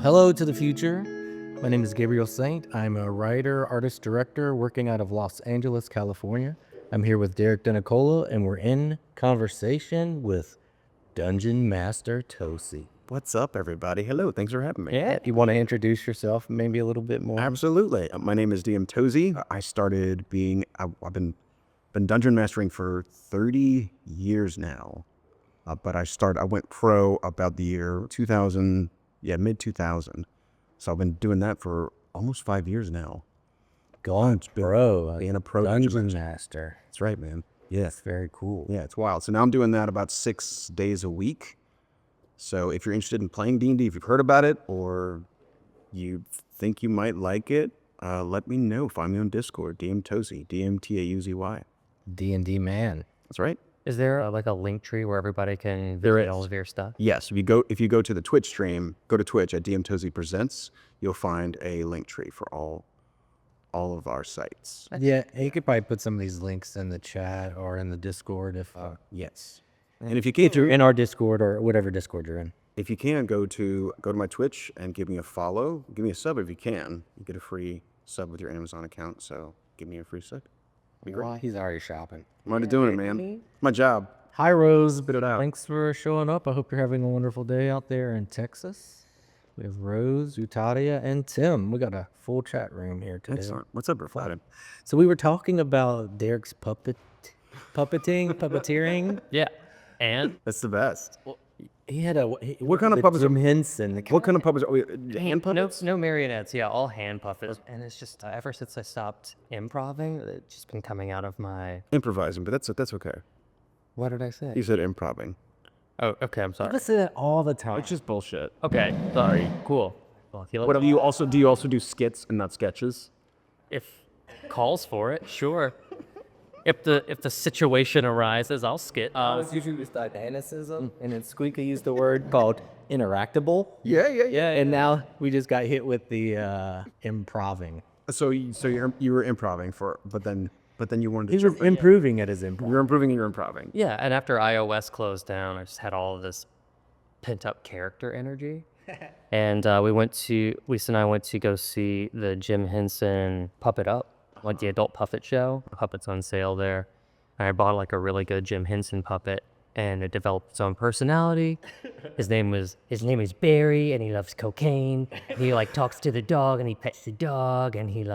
Hello to the future. My name is Gabriel Saint. I'm a writer, artist, director working out of Los Angeles, California. I'm here with Derrick and we're in conversation with Dungeon Master Tauzy. What's up, everybody? Hello, thanks for having me. Yeah, you want to introduce yourself maybe a little bit more? Absolutely. My name is DM Tauzy. I started being, I've been dungeon mastering for 30 years now. But I went pro about the year 2000, mid 2000. So I've been doing that for almost 5 years now. Going pro, being a pro Dungeon Master. That's right, man. Yeah, That's very cool. yeah, it's wild. So now I'm doing that about 6 days a week. So if you're interested in playing D&D, if you've heard about it or you think you might like it, let me know. Find me on Discord, DM Tauzy, DMTAUZY. D&D man. That's right. Is there like a link tree where everybody can visit all of your stuff? Yes, if you go to the Twitch stream, go to Twitch at DM Tauzy Presents, you'll find a link tree for all of our sites. Yeah, you could probably put some of these links in the chat or in the Discord if Yes. And if you can't, in our Discord or whatever Discord you're in. if you can, go to my Twitch and give me a follow. Give me a sub if you can. You get a free sub with your Amazon account, so give me a free sub. Be great. Well, he's already shopping. I'm already doing it, man. My job. Hi, Rose. Spit it out. Thanks for showing up. I hope you're having a wonderful day out there in Texas. We have Rose, Utadia, and Tim. We got a full chat room here today. Excellent. What's up, Reflated? So we were talking about Derrick's puppeteering. Yeah. And That's the best. He had a What kind of puppets Jim Henson. What kind of puppets? Hand puppets? no marionettes. Yeah, all hand puppets. And it's just ever since I stopped improving, it's just been coming out of my. Improvising, but that's okay. What did I say? You said improving. Oh, okay. I'm sorry. I say that all the time. It's just bullshit. Okay. Sorry. Cool. Well, if you What do you also do skits and not sketches? if calls for it, sure. If the situation arises, I'll skit. It's usually just dynamicism, and then Squeaky used the word called interactable. Yeah. Yeah, and now we just got hit with the improving. So you were improving but then you wanted to. He was improving at his improv. You're improving and you're improving. Yeah, and after iOS closed down, I just had all of this pent-up character energy. And Lisa and I went to go see the Jim Henson Puppet Up, like the adult puppet show. Puppets on sale there. And I bought like a really good Jim Henson puppet, and it developed its own personality. His name is Barry, and he loves cocaine. He like talks to the dog, and he pets the dog, and he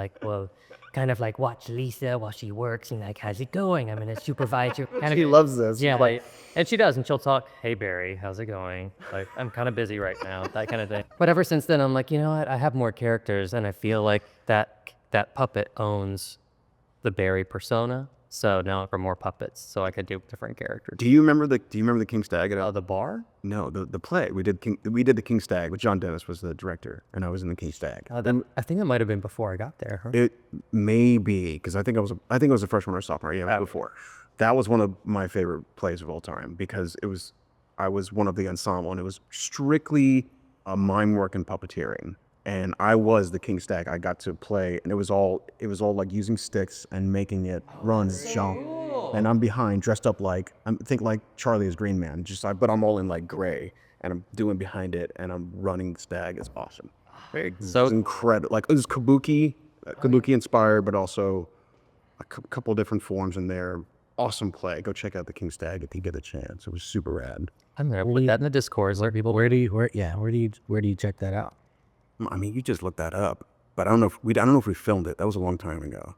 kind of like watch Lisa while she works and like, how's it going? I'm gonna supervise kind of. He loves this. Yeah, like, and she does, and she'll talk, hey, Barry, how's it going? Like, I'm kind of busy right now, that kind of thing. But ever since then, I'm like, you know what? I have more characters, and I feel like that puppet owns the Barry persona. So now for more puppets, so I could do different characters. Do you remember the King Stag? The bar? No, the play. We did the King Stag with John Dennis was the director, and I was in the King Stag. I think that might have been before I got there. Huh? It may be because I think I was a freshman or sophomore. Yeah, before. That was one of my favorite plays of all time because I was one of the ensemble, and it was strictly mime work and puppeteering. And I was the King Stag. I got to play, and it was all like using sticks and making it run and jump. And I'm behind, dressed up like Charlie as Green Man. But I'm all in like gray, and I'm doing behind it, and I'm running the stag. It's awesome. It's incredible. Like it was kabuki inspired, but also a couple different forms in there. Awesome play. Go check out the King Stag if you get a chance. It was super rad. I'm gonna put that in the Discord. Let people. Where do you check that out? I mean, you just look that up, but I don't know if we filmed it. That was a long time ago.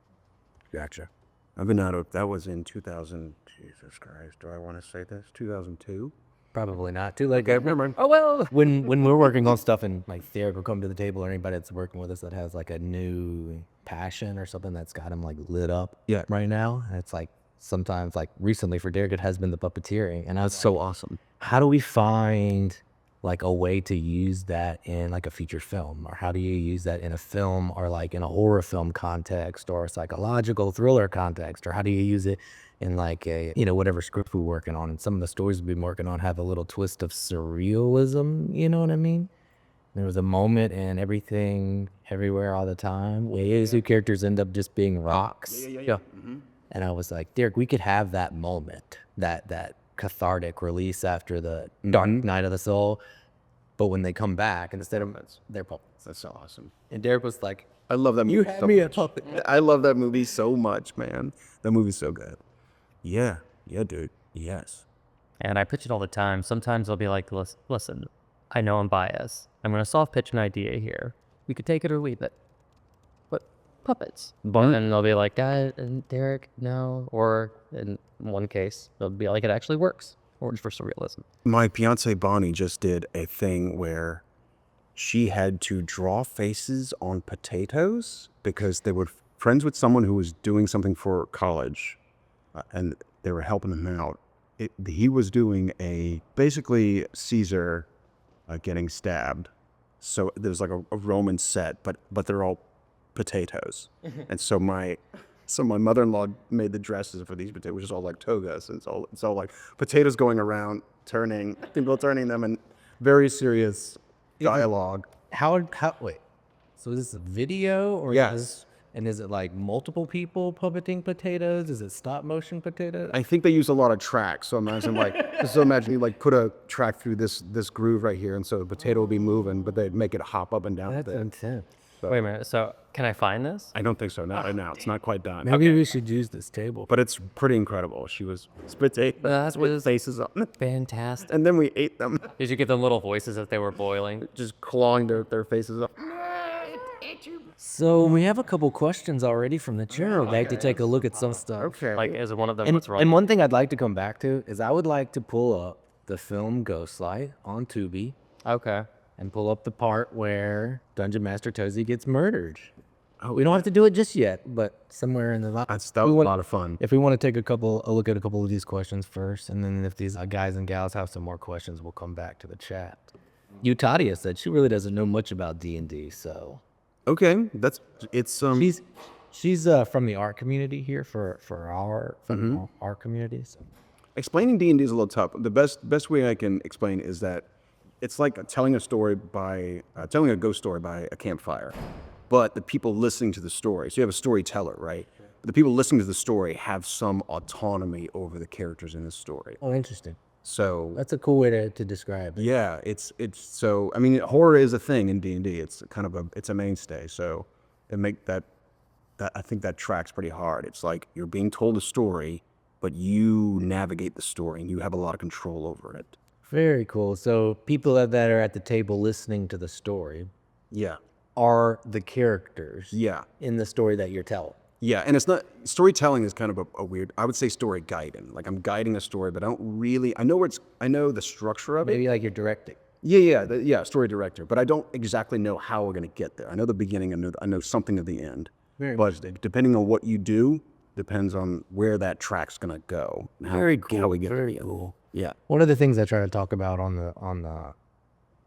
Gotcha. I've been out of that was in 2000. Jesus Christ, do I want to say this? 2002. Probably not. Too late. Remember? Oh well. When we're working on stuff and like Derrick will come to the table, or anybody that's working with us that has like a new passion or something that's got him like lit up. Yeah. Right now, and it's like sometimes like recently for Derrick it has been the puppeteering, and I was So awesome. how do we find like a way to use that in like a feature film, or how do you use that in a film or like in a horror film context or a psychological thriller context, or how do you use it in like a, whatever script we're working on? And some of the stories we've been working on have a little twist of surrealism, you know what I mean? There was a moment in Everything Everywhere All the Time where these two characters end up just being rocks. Yeah. And I was like, Derrick, we could have that moment, that cathartic release after the dark night of the soul. but when they come back, instead of they're puppets. That's so awesome. And Derek was like, I love that movie. "You had so me a much. puppet." I love that movie so much, man. That movie's so good. Yeah, dude. Yes. And I pitch it all the time. Sometimes I'll be like, listen, I know I'm biased. I'm going to soft pitch an idea here. We could take it or leave it. But puppets. And then they'll be like, and Derek, no. Or in one case, they'll be like, it actually works. Or for surrealism. My fiance Bonnie just did a thing where she had to draw faces on potatoes because they were friends with someone who was doing something for college, and they were helping him out. He was doing basically Caesar getting stabbed. So there's like a Roman set, but they're all potatoes. And so my mother-in-law made the dresses for these potatoes, which is all like togas. And it's all like potatoes going around, people turning them, and very serious dialogue. How wait? So is this a video or Yes. is it like multiple people puppeting potatoes? Is it stop motion potatoes? I think they use a lot of tracks. So imagine you like put a track through this groove right here, and so the potato will be moving, but they'd make it hop up and down. That's intense. Wait a minute. So can I find this? I don't think so. Not right now. It's not quite done. Maybe we should use this table. But it's pretty incredible. She was potato That's with faces on it. fantastic. And then we ate them, Did you give them little voices as they were boiling? just clawing their faces up. So we have a couple questions already from the chair. I'd like to take a look at some stuff. Okay. Like, is one of them And, what's wrong? and one thing I'd like to come back to is I would like to pull up the film Ghostlight on Tubi Okay. and pull up the part where Dungeon Master Tauzy gets murdered. We don't have to do it just yet, but somewhere in the that was a lot of fun. If we want to take a look at a couple of these questions first, and then if these guys and gals have some more questions, we'll come back to the chat. Utadia said she really doesn't know much about D&D, so Okay, she's from the art community here for our community. So. explaining D&D is a little tough. The best way I can explain is that it's like telling a ghost story by a campfire, but the people listening to the story. So you have a storyteller, right? But the people listening to the story have some autonomy over the characters in the story. Oh, interesting. So That's a cool way to describe it. yeah, it's so. I mean, horror is a thing in D&D. It's kind of it's a mainstay. So it make that I think that tracks pretty hard. It's like you're being told a story, but you navigate the story and you have a lot of control over it. Very cool. So people that are at the table listening to the story Yeah, are the characters yeah, in the story that you're telling. yeah. And it's not storytelling is kind of a weird. I would say story guiding. Like I'm guiding a story, but I don't really. I know the structure of it. Maybe like you're directing. Yeah, story director. But I don't exactly know how we're gonna get there. I know the beginning. I know something of the end. But depending on what you do, depends on where that track's gonna go. And how we get there. Cool. Yeah. One of the things I try to talk about on the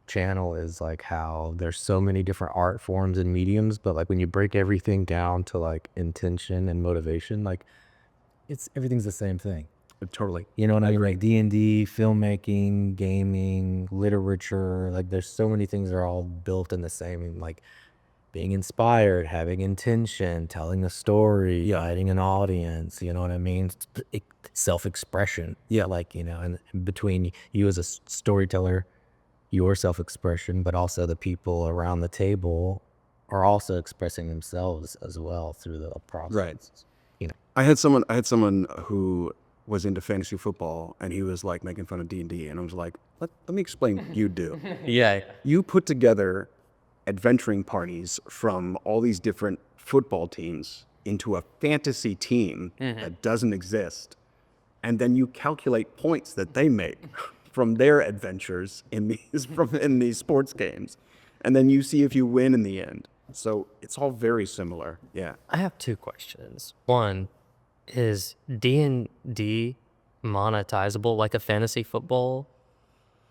channel is like how there's so many different art forms and mediums, but like when you break everything down to like intention and motivation, like everything's the same thing. Totally. You know what I mean? Like D&D, filmmaking, gaming, literature, like there's so many things that are all built in the same, like being inspired, having intention, telling a story, guiding an audience, you know what I mean? Self-expression. Yeah. Like, you know, and between you as a storyteller, your self-expression, but also the people around the table are also expressing themselves as well through the process. Right. You know. I had someone who was into fantasy football, and he was like making fun of D&D, and I was like, let me explain what you do. Yeah. You put together adventuring parties from all these different football teams into a fantasy team that doesn't exist, and then you calculate points that they make from their adventures in these sports games, and then you see if you win in the end. So it's all very similar. Yeah. I have two questions. One, is D&D monetizable like a fantasy football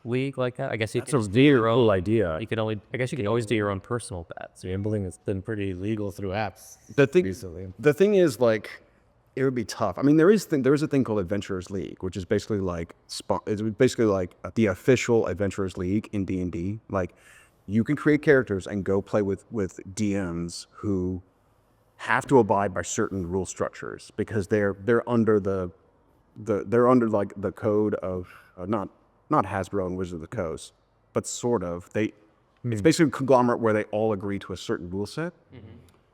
league like that? I guess you That's could a very cool idea. You could only. I guess you could always do your own personal bets. Gambling has been pretty legal through apps recently. The thing is, like, it would be tough. I mean, there is a thing called Adventurers League, which is basically like the official Adventurers League in D&D. Like, you can create characters and go play with DMs who have to abide by certain rule structures because they're under they're under like the code of not Hasbro and Wizards of the Coast, but sort of. It's basically a conglomerate where they all agree to a certain rule set.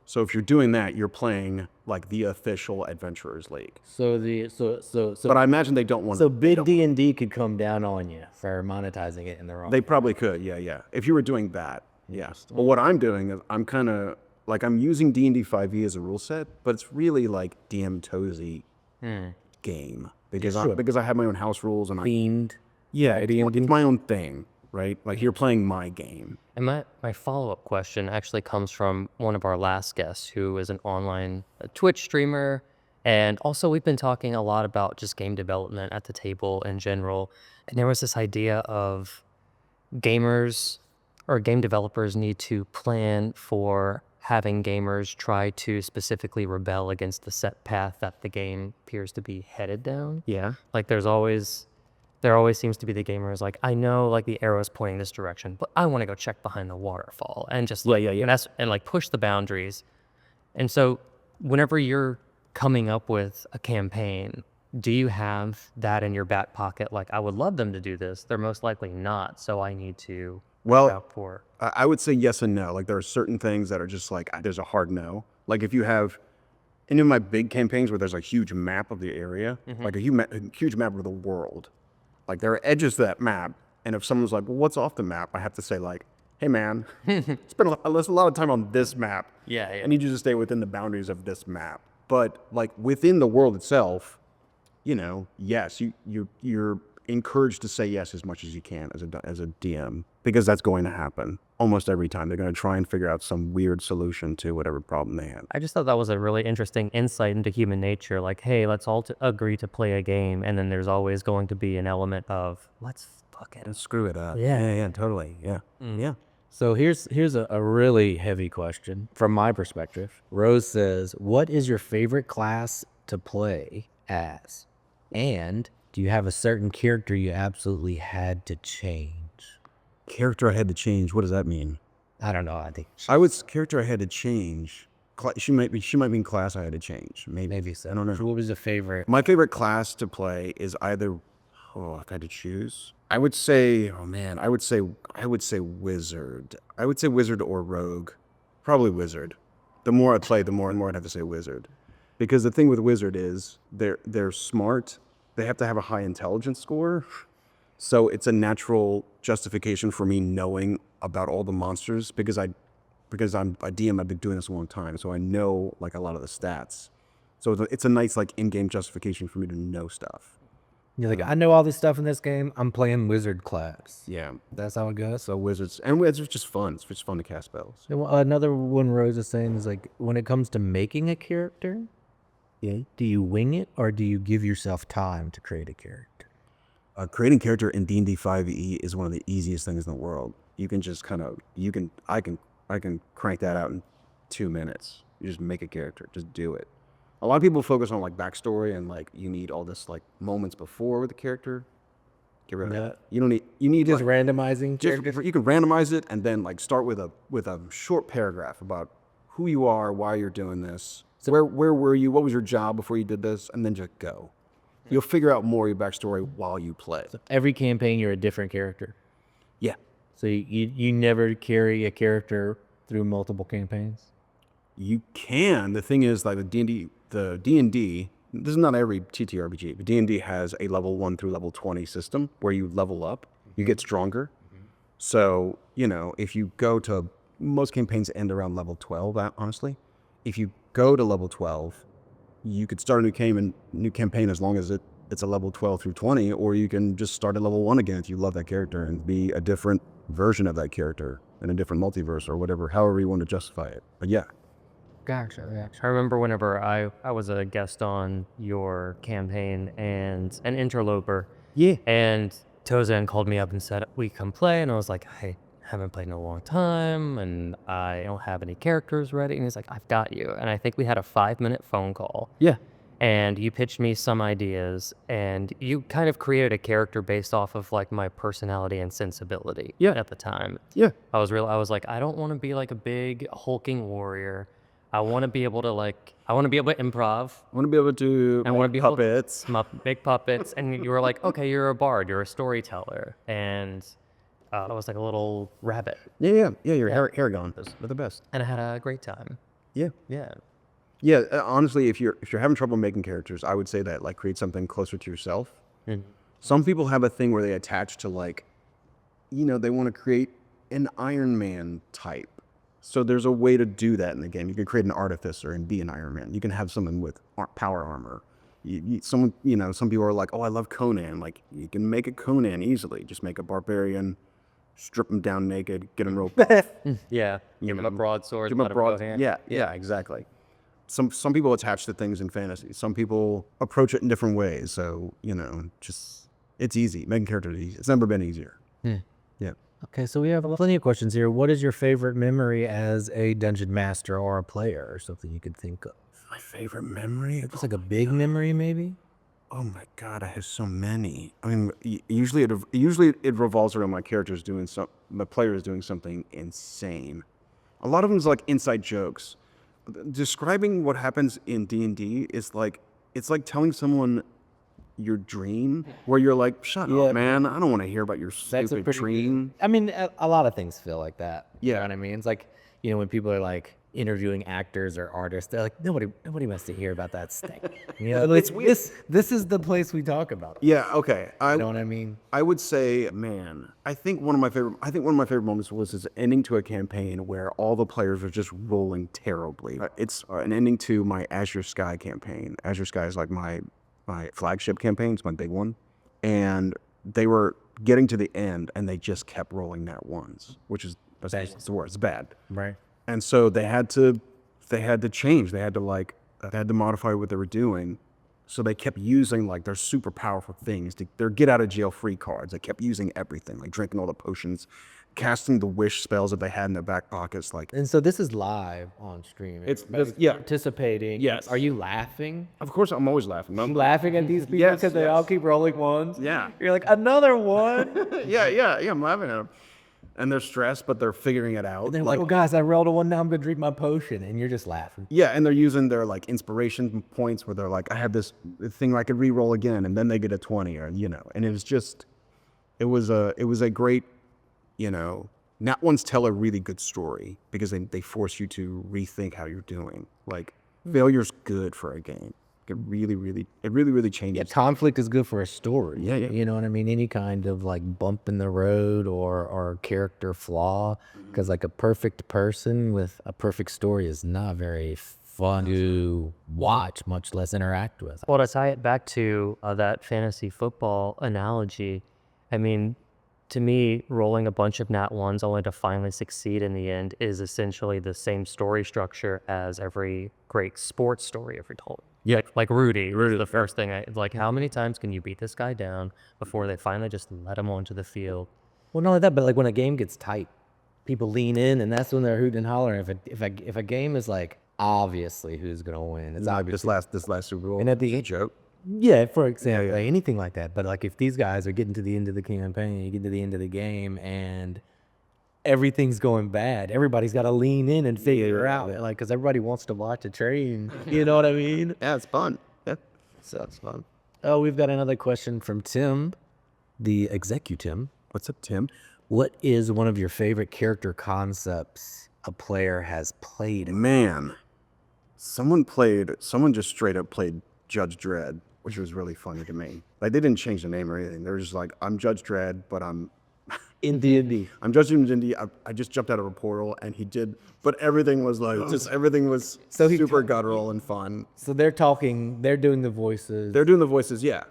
So if you're doing that, you're playing like the official Adventurers League. But I imagine they don't want. So big D&D could come down on you for monetizing it in the wrong. They probably could, yeah. If you were doing that, yes. But what I'm doing is I'm kind of like I'm using D&D 5e as a rule set, but it's really like DM Tauzy game because I have my own house rules and themed. it's my own thing, right? Like you're playing my game. And my follow-up question actually comes from one of our last guests who is an online Twitch streamer. And also we've been talking a lot about just game development at the table in general. And there was this idea of gamers or game developers need to plan for having gamers try to specifically rebel against the set path that the game appears to be headed down. Yeah. Like there always seems to be the gamer is like, I know like the arrow's pointing this direction, but I want to go check behind the waterfall and just and like push the boundaries. And so whenever you're coming up with a campaign, do you have that in your back pocket? Like, I would love them to do this. They're most likely not. So I need to look out for. I would say yes and no. Like there are certain things that are just like, there's a hard no. Like if you have any of my big campaigns where there's a huge map of the area, like a huge map of the world, like there are edges to that map. And if someone's like, well, what's off the map? I have to say like, hey man, spend a lot of time on this map. Yeah. I need you to stay within the boundaries of this map. But like within the world itself, you know, yes, you're encouraged to say yes as much as you can as a DM, because that's going to happen almost every time. They're going to try and figure out some weird solution to whatever problem they have. I just thought that was a really interesting insight into human nature. Like, hey, let's all agree to play a game. And then there's always going to be an element of, let's fucking Screw it up. Yeah. Yeah, totally. Yeah. Yeah. So here's a really heavy question from my perspective. Rose says, what is your favorite class to play as? And do you have a certain character you absolutely had to change? Character I had to change. What does that mean? I don't know. I think Character I had to change. She might mean class I had to change. maybe so. I don't know. What was the favorite? My favorite class to play is either, if I had to choose, I would say, I would say wizard. I would say wizard or rogue. Probably wizard. The more I play, the more I'd have to say wizard. Because the thing with wizard is they're smart. They have to have a high intelligence score. So it's a natural justification for me knowing about all the monsters because I'm a DM. I've been doing this a long time, so I know like a lot of the stats. So it's a nice like in-game justification for me to know stuff. You're like, I know all this stuff in this game. I'm playing wizard class. Yeah. That's how it goes. So wizards, and it's just fun. It's just fun to cast spells. Another one Rose is saying is like, when it comes to making a character, do you wing it or do you give yourself time to create a character? Creating character in D&D 5e is one of the easiest things in the world. You can just I can crank that out in 2 minutes. You just make a character, just do it. A lot of people focus on like backstory and like you need all this like moments before with the character. Get rid of that. You need Just like, randomizing characters? you can randomize it and then like start with a short paragraph about who you are, why you're doing this. So where were you? What was your job before you did this? And then just go. You'll figure out more of your backstory while you play. So every campaign, you're a different character. Yeah. So you never carry a character through multiple campaigns? You can. The thing is, like the D&D, this is not every TTRPG, but D&D has a level 1 through level 20 system where you level up, you get stronger. So, if you go to, most campaigns end around level 12, honestly. If you go to level 12, you could start a new campaign as long as it's a level 12 through 20, or you can just start at level 1 again if you love that character and be a different version of that character in a different multiverse or whatever, however you want to justify it. But yeah. Gotcha. I remember whenever I was a guest on your campaign and an interloper. Yeah. And Tozan called me up and said, we come play. And I was like, I haven't played in a long time and I don't have any characters ready. And he's like, I've got you. And I think we had a 5-minute phone call. Yeah. And you pitched me some ideas and you kind of created a character based off of like my personality and sensibility at the time. Yeah. I was like, I don't want to be like a big hulking warrior. I want to be able to improv. I want to be able to make puppets. Big puppets. And you were like, okay, you're a bard, you're a storyteller. And I was like a little rabbit, Yeah. Your hair gone. They're the best. and I had a great time. Yeah. Yeah. Yeah. Honestly, if you're having trouble making characters, I would say that like create something closer to yourself. Some people have a thing where they attach to like, they want to create an Iron Man type. So there's a way to do that in the game. You can create an artificer and be an Iron Man. You can have someone with power armor. Some people are like, oh, I love Conan. Like, you can make a Conan easily. Just make a barbarian, strip him down naked, get him real buff. Yeah. Give him a broadsword. Give him a let him go broad. hand. Yeah, exactly. Some people attach to things in fantasy. Some people approach it in different ways. So, just it's easy. Making characters easy. It's never been easier. Yeah. Okay, so we have plenty of questions here. What is your favorite memory as a dungeon master or a player, or something you could think of? My favorite memory? It's like a big memory, maybe? Oh my God, I have so many. I mean, usually it revolves around my characters my players doing something insane. A lot of them is like inside jokes. Describing what happens in D&D is like, it's like telling someone your dream where you're like, shut up, man. I don't want to hear about your stupid dream. I mean, a lot of things feel like that. You Yeah. know what I mean? It's like, when people are like interviewing actors or artists, they're like, nobody wants to hear about that stink. This is the place we talk about it. Yeah, okay. You know what I mean? I would say, man, I think one of my favorite moments was this ending to a campaign where all the players are just rolling terribly. It's an ending to my Azure Sky campaign. Azure Sky is like my flagship campaign. It's my big one. And they were getting to the end and they just kept rolling nat ones, which is the worst. It's bad. Right. And so they had to change. They had to modify what they were doing. So they kept using like their super powerful things, their get out of jail free cards. They kept using everything, like drinking all the potions, casting the wish spells that they had in their back pockets. Like, And so this is live on stream. Everybody's participating. Yes. Are you laughing? of course, I'm always laughing. I'm laughing at these people Yes, because they yes. all keep rolling ones. Yeah. You're like, another one? yeah. I'm laughing at them, and they're stressed, but they're figuring it out. And they're like, oh, guys, I rolled a one. Now I'm going to drink my potion. And you're just laughing. Yeah, and they're using their like inspiration points where they're like, I have this thing where I could re-roll again, and then they get a 20, or and it was a great, nat ones tell a really good story because they force you to rethink how you're doing. Like, failure's good for a game. It really changes. Yeah, conflict is good for a story. Yeah. You know what I mean? Any kind of like bump in the road or character flaw. Because like a perfect person with a perfect story is not very fun to watch, much less interact with. Well, to tie it back to that fantasy football analogy, I mean, to me, rolling a bunch of nat ones only to finally succeed in the end is essentially the same story structure as every great sports story ever told. Yeah. Like Rudy, the first thing like, how many times can you beat this guy down before they finally just let him onto the field? Well, not only that, but like when a game gets tight, people lean in, and that's when they're hooting and hollering. If a game is like obviously who's gonna win, it's obvious. This last Super Bowl. And at the joke. Yeah, for example, like anything like that. But like if these guys are getting to the end of the campaign, you get to the end of the game, and everything's going bad, everybody's got to lean in and figure out, like, because everybody wants to watch a train. You know what I mean? Yeah, it's fun. Yeah, it's fun. Oh, we've got another question from Tim, the executive. What's up, Tim? What is one of your favorite character concepts a player has played? Man, someone just straight up played Judge Dredd, which was really funny to me. Like, they didn't change the name or anything. They were just like, I'm Judge Dredd, but I'm In D&D. I'm Judge D&D. I just jumped out of a portal, and he did, but everything was like, everything was super guttural and fun. So they're doing the voices. They're doing the voices, yeah.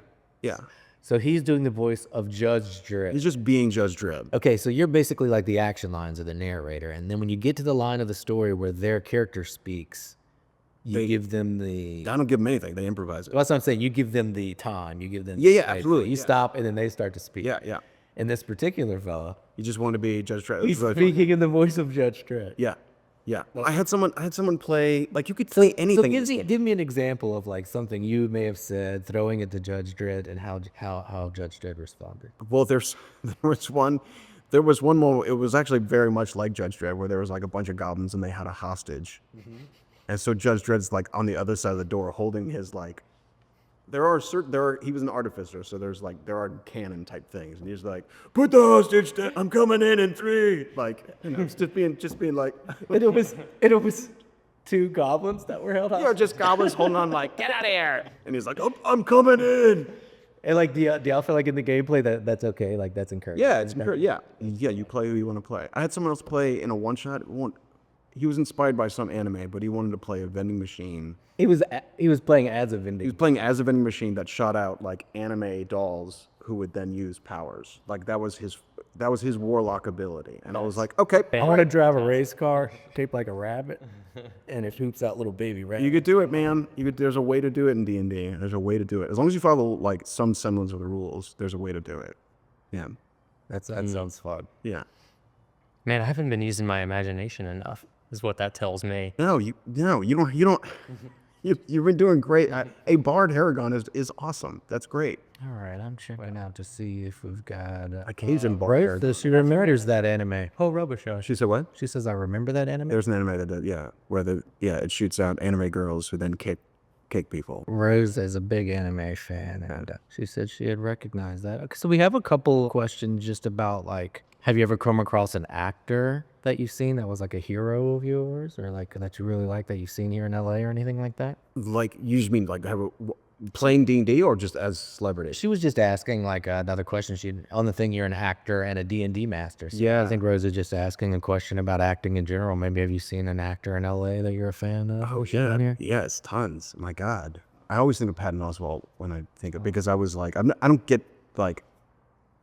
So he's doing the voice of Judge Dredd. He's just being Judge Dredd. Okay, so you're basically like the action lines of the narrator, and then when you get to the line of the story where their character speaks, you give them the... I don't give them anything. They improvise it. Well, that's what I'm saying. You give them the time. You give them... Yeah, space. absolutely. You stop, and then they start to speak. Yeah. And this particular fella, You just want to be Judge Dredd. he's speaking in the voice of Judge Dredd. Yeah. I had someone play, like, you could play anything. So give me an example of like something you may have said, throwing it to Judge Dredd, and how Judge Dredd responded. Well, there was one moment, it was actually very much like Judge Dredd, where there was like a bunch of goblins and they had a hostage. And so Judge Dredd's like on the other side of the door holding his like he was an artificer, so there are canon type things, and he's like, put the hostage down, I'm coming in 3, like, just being like, And it was 2 goblins that were held hostage. you're just goblins holding on like, get out of here, and he's like, I'm coming in. And like, do y'all feel like in the gameplay that's okay? Like that's encouraged? Yeah, you play who you want to play. I had someone else play in a one shot. He was inspired by some anime, but he wanted to play a vending machine. He was playing as a vending. He was playing as a vending machine that shot out like anime dolls who would then use powers. Like that was his warlock ability. And I was like, okay, I want to drive a race car shaped like a rabbit, and it shoots out little baby rabbits. you could do it, man. There's a way to do it in D&D. There's a way to do it. As long as you follow like some semblance of the rules, there's a way to do it. Yeah. That sounds fun. Yeah. Man, I haven't been using my imagination enough, is what that tells me. No, you don't. You've been doing great. A bard Haragon is awesome. That's great. All right, I'm checking out to see if we've got Occasion bard. Right, she remembers that anime. Oh, Robichaud. She said what? She says, "I remember that anime." There's an anime that does, where it shoots out anime girls who then kick people. Rose is a big anime fan, and she said she had recognized that. Okay, so we have a couple questions just about like, have you ever come across an actor that you've seen that was like a hero of yours, or like that you really like that you've seen here in LA or anything like that? Like you just mean like playing D&D or just as celebrity? She was just asking like another question. She on the thing, you're an actor and a D&D master. So Yeah. I think Rose is just asking a question about acting in general. Maybe have you seen an actor in LA that you're a fan of? Oh yeah, yes, tons. My God, I always think of Patton Oswalt when I think of, because I was like, I don't get like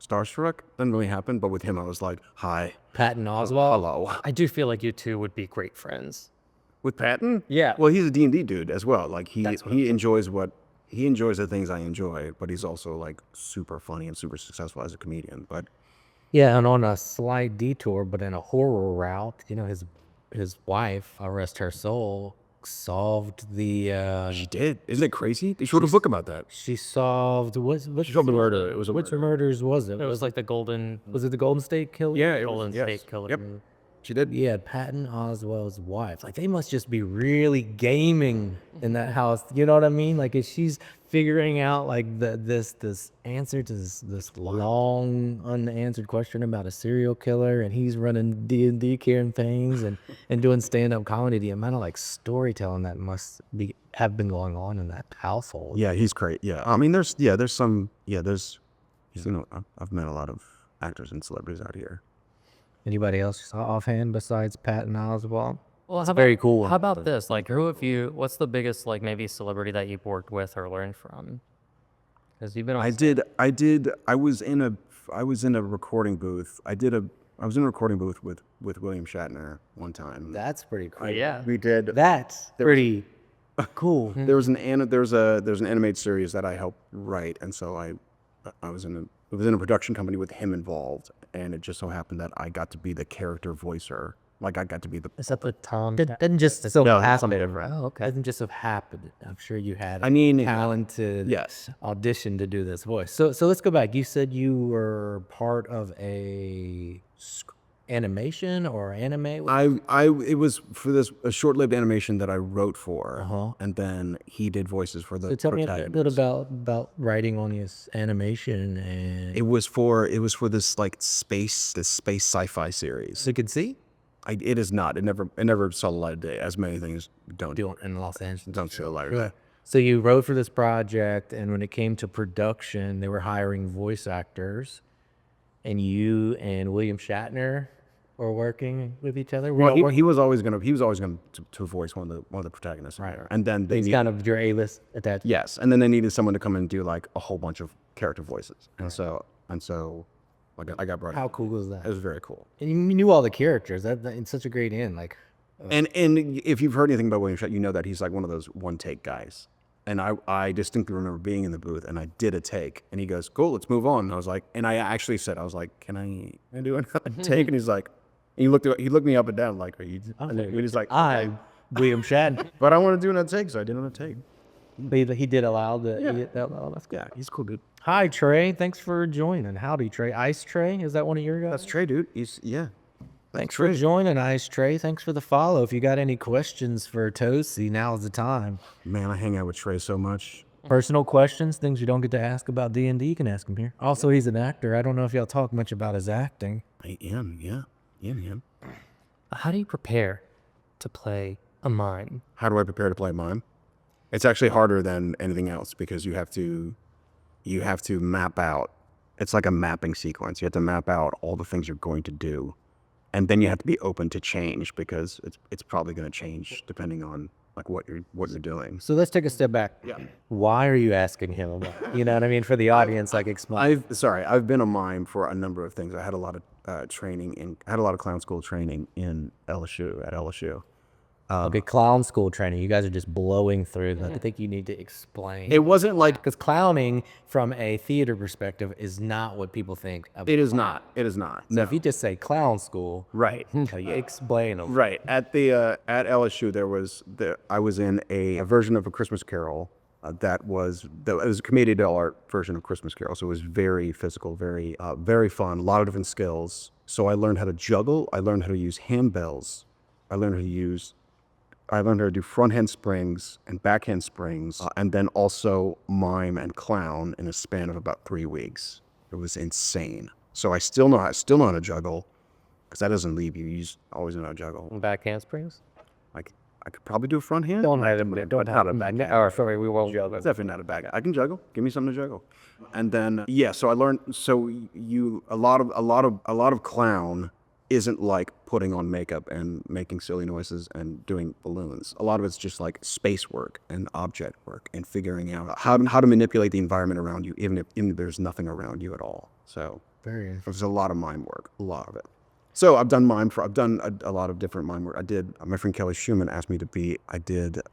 starstruck. Doesn't really happen, but with him, I was like, hi, Patton Oswalt. hello. I do feel like you two would be great friends. With Patton? Yeah. Well, he's a D&D dude as well. Like he enjoys the things I enjoy, but he's also like super funny and super successful as a comedian. But Yeah, and on a slight detour, but in a horror route, his wife, I rest her soul, solved the. she did. Isn't it crazy? They wrote a book about that. She solved what? She solved the murder. It was a Which murder. murders was it? It was like the golden Was it the Golden State Killer? Yeah, it Golden was. Yes. State Killer. Yep. She did. Yeah, Patton Oswalt's wife. Like they must just be really gaming in that house. You know what I mean? Like if she's figuring out like this answer to this long unanswered question about a serial killer, and he's running D&D campaigns and doing stand-up comedy, the amount of like storytelling that must have been going on in that household. Yeah, he's great. Yeah, I mean, there's I've met a lot of actors and celebrities out here. Anybody else offhand besides Patton Oswalt? Well, very cool. How about this? Like, what's the biggest, like, maybe celebrity that you've worked with or learned from? Because you've been on. I was in a recording booth. I was in a recording booth with William Shatner one time. That's pretty cool. Yeah. We did. That's pretty cool. There was an animated series that I helped write, and so I was in a production company with him involved, and it just so happened that I got to be the character voicer. Like I got to be the. Is that the Tom? Doesn't just so No, happen. Oh, okay. Doesn't just have happened. I'm sure you had. I mean, talented yes. audition to do this voice. So let's go back. You said you were part of a animation or anime. It was for a short-lived animation that I wrote for, Uh-huh. and then he did voices for the. So tell me a protagonists. bit about writing on this animation and. It was for this like space sci-fi series. So you could see It is not. It never saw the light of day, as many things don't doing in Los Angeles. don't see the light of day. So you wrote for this project, and when it came to production, they were hiring voice actors, and you and William Shatner were working with each other. Well, he was always gonna to voice one of the protagonists, right? And then He's kind of your A-list at that. yes, and then they needed someone to come and do like a whole bunch of character voices, and so like I got brought. How in. cool was that? It was very cool. And you knew all the characters. It's such a great end. Like, And if you've heard anything about William Shatner, you know that he's like one of those one take guys. And I distinctly remember being in the booth, and I did a take, and he goes, "Cool, let's move on." And I was like, and I actually said, I was like, "Can I do another take?" And he's like, and he looked me up and down like, "Are you?" And he's like, I'm William Shatner. "But I want to do another take," so I did another take. But he did allow that's good. Yeah, he's cool, dude. Hi, Trey. Thanks for joining. Howdy, Trey. Ice Trey, is that one of your guys? That's Trey, dude. Thanks for joining, Ice Trey. Thanks for the follow. If you got any questions for Tauzy, now's the time. Man, I hang out with Trey so much. Personal questions, things you don't get to ask about D&D, you can ask him here. Also, he's an actor. I don't know if y'all talk much about his acting. I am, yeah. Yeah, man. How do you prepare to play a mime? How do I prepare to play mime? It's actually harder than anything else because you have to map out. It's like a mapping sequence. You have to map out all the things you're going to do, and then you have to be open to change because it's probably going to change depending on like what you're doing. So let's take a step back. Yeah. Why are you asking him about, you know what I mean? For the audience, like explain. I've been a mime for a number of things. I had a lot of I had a lot of clown school training in LSU at LSU. Okay, clown school training. You guys are just blowing through that. I think you need to explain. It wasn't like Because clowning, from a theater perspective, is not what people think of. it is not. It is not. So if you just say clown school, Right. you explain them. Right. At LSU, I was in a version of A Christmas Carol it was a comedic art version of Christmas Carol. So it was very physical, very fun, a lot of different skills. So I learned how to juggle. I learned how to use handbells. I learned how to do front hand springs and back hand springs, and then also mime and clown in a span of about 3 weeks. It was insane. So I still know how to juggle, because that doesn't leave you. You just always know how to juggle. Back handsprings? Like I could probably do a front hand. Don't have a back. Or sorry, we won't. It's definitely not a bad guy. I can juggle. Give me something to juggle. And then so I learned. So a lot of clown isn't like putting on makeup and making silly noises and doing balloons. A lot of it's just like space work and object work and figuring out how to manipulate the environment around you, even if there's nothing around you at all. So there's a lot of mime work, a lot of it. So I've done a lot of different mime work. My friend Kelly Schumann asked me to be,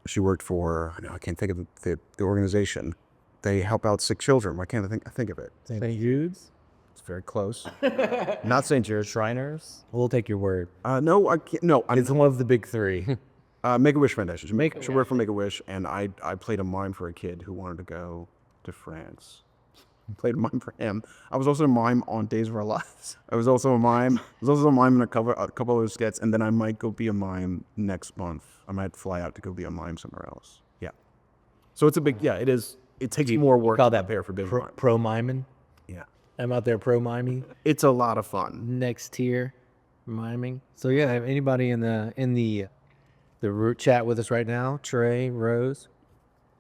she worked for, I can't think of the organization. They help out sick children. Why can't I think of it? St. Jude's? It's very close. Not St. Jude. Shriners? We'll take your word. No, I can't. No, It's one of the big three. Make-A-Wish Foundation. She worked for Make-A-Wish, and I played a mime for a kid who wanted to go to France. I played a mime for him. I was also a mime on Days of Our Lives. I was also a mime in a couple of skits, and then I might go be a mime next month. I might fly out to go be a mime somewhere else. Yeah. So it's a big, it is. It takes more work Call to that prepare for big mime. pro miming. Yeah. I'm out there pro miming. It's a lot of fun. Next tier miming. So yeah, anybody in the chat with us right now? Trey, Rose,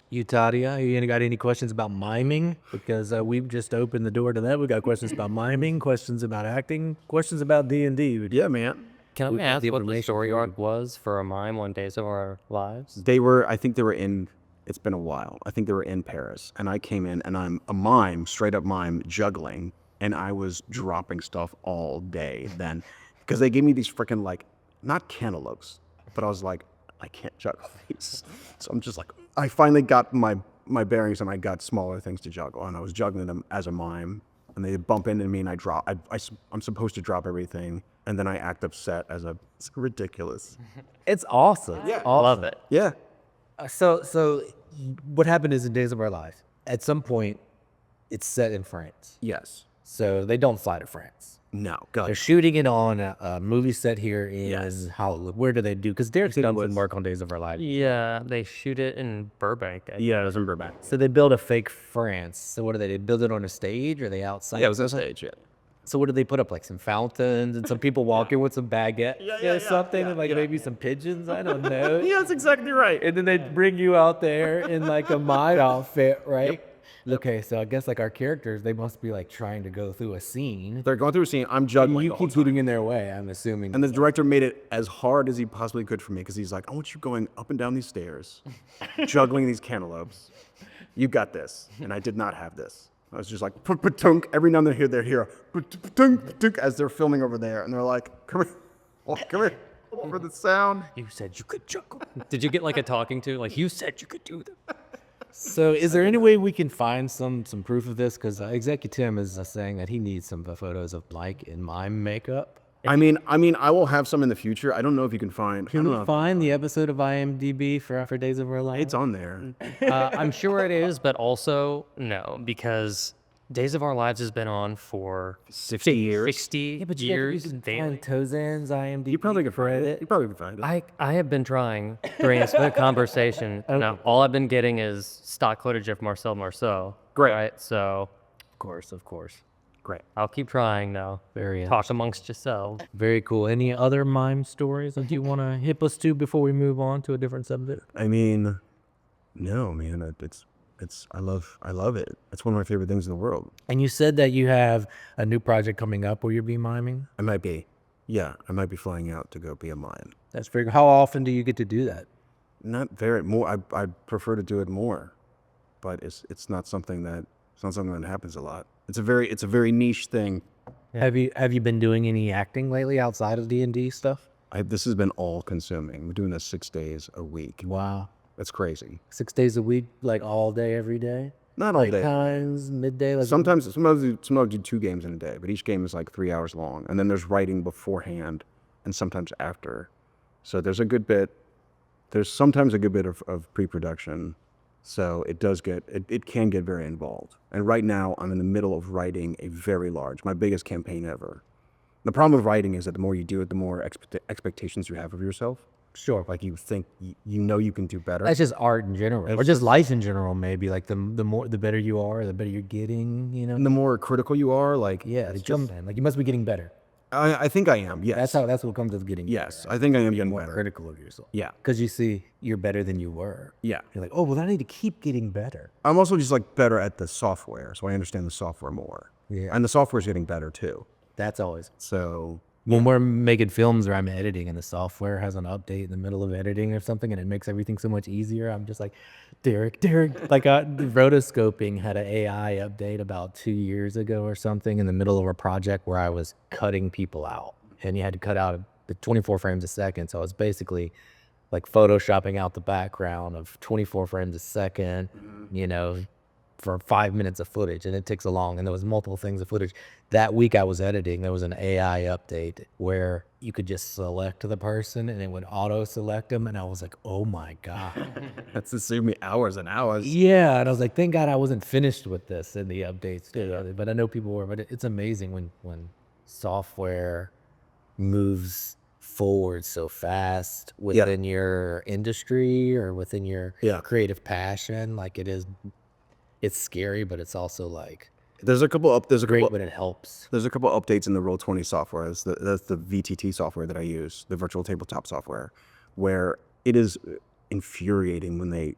you, Tadia, you got any questions about miming? Because we've just opened the door to that. We got questions about miming, questions about acting, questions about D&D. Yeah, man. Can I ask the what the information story for arc was for a mime on Days of Our Lives? I think they were in, it's been a while. I think they were in Paris, and I came in, and I'm a mime, straight up mime, juggling, and I was dropping stuff all day then, because they gave me these freaking, like, not cantaloupes, but I was like, I can't juggle these. So I'm just like, I finally got my bearings, and I got smaller things to juggle, and I was juggling them as a mime, and they bump into me, and I drop. I'm supposed to drop everything, and then I act upset it's ridiculous. It's awesome. Yeah. Love it. Yeah. So what happened is in Days of Our Lives, at some point, it's set in France. Yes. So they don't fly to France. No. They're God. shooting it on a movie set here in Hollywood. Where do they do? Because Derrick's done some work on Days of Our Lives. Yeah, they shoot it in Burbank. Yeah, it was in Burbank. So they build a fake France. So what do they do? Build it on a stage? Or are they outside? Yeah, it was on stage. Yeah. So what do they put up? Like some fountains and some people walking with some baguettes or something? And like maybe some pigeons? I don't know. Yeah, that's exactly right. And then they bring you out there in like a mime outfit, right? Okay, so I guess like our characters, they must be like trying to go through a scene. They're going through a scene. I'm juggling. You the whole keep time. getting in their way, I'm assuming. And the director made it as hard as he possibly could for me because he's like, I want you going up and down these stairs, juggling these cantaloupes. You got this. And I did not have this. I was just like, pa-tunk. Every now and then they're here, pa-tunk, as they're filming over there. And they're like, come here. Oh, come here. For the sound. You said you could juggle. Did you get like a talking to? Like, you said you could do that. So is there any way we can find some proof of this? Because Executive is saying that he needs some photos of Mike in mime makeup. I mean, I will have some in the future. I don't know if you can find. Can we find the episode of IMDb for Days of Our Lives? It's on there. I'm sure it is, but also no, because Days of Our Lives has been on for 60 years. 60 But years you can daily. find Tozan's IMDb. You probably could find it. You probably could find it. I have been trying during this conversation. Now, all I've been getting is stock footage of Marcel Marceau. Great. Right? So Of course. Great. I'll keep trying now. Very Talk amongst yourselves. Very cool. Any other mime stories that you want to hip us to before we move on to a different subject? I mean, no, man. I love it. It's one of my favorite things in the world. And you said that you have a new project coming up where you'll be miming. I might be flying out to go be a mime. That's very. How often do you get to do that? Not very more. I prefer to do it more, but it's not something that happens a lot. It's a very niche thing. Have you been doing any acting lately outside of D&D stuff? This has been all consuming. We're doing this 6 days a week. Wow. That's crazy. 6 days a week, like all day, every day? Not all day. Times, midday? Like Sometimes do 2 games in a day, but each game is like 3 hours long. And then there's writing beforehand and sometimes after. So there's sometimes a good bit of pre-production. So it can get very involved. And right now I'm in the middle of writing my biggest campaign ever. The problem with writing is that the more you do it, the more expectations you have of yourself. Sure. Like you think you can do better. That's just art in general, or just life in general. Maybe like the better you are, the better you're getting. You know. And the more critical you are, like Yeah, it's just like you must be getting better. I think I am. Yes. That's what comes with getting. Yes, I think I am getting more better. critical of yourself. Yeah. Because you see you're better than you were. Yeah. You're like, oh well, I need to keep getting better. I'm also just like better at the software, so I understand the software more. Yeah. And the software's getting better too. That's always. So When we're making films or I'm editing and the software has an update in the middle of editing or something and it makes everything so much easier, I'm just like, Derrick. Like the rotoscoping had an AI update about 2 years ago or something in the middle of a project where I was cutting people out. And you had to cut out the 24 frames a second. So it's basically like photoshopping out the background of 24 frames a second, for 5 minutes of footage, and it takes a long, and there was multiple things of footage. That week I was editing, there was an AI update where you could just select the person and it would auto select them, and I was like, oh my God. that's to save me hours and hours. Yeah, and I was like, thank God I wasn't finished with this in the updates too. But I know people were, but it's amazing when software moves forward so fast within your industry or within your creative passion. Like it's scary, but it's also like There's a couple great when it helps. There's a couple updates in the Roll20 software. That's the VTT software that I use, the virtual tabletop software, where it is infuriating when they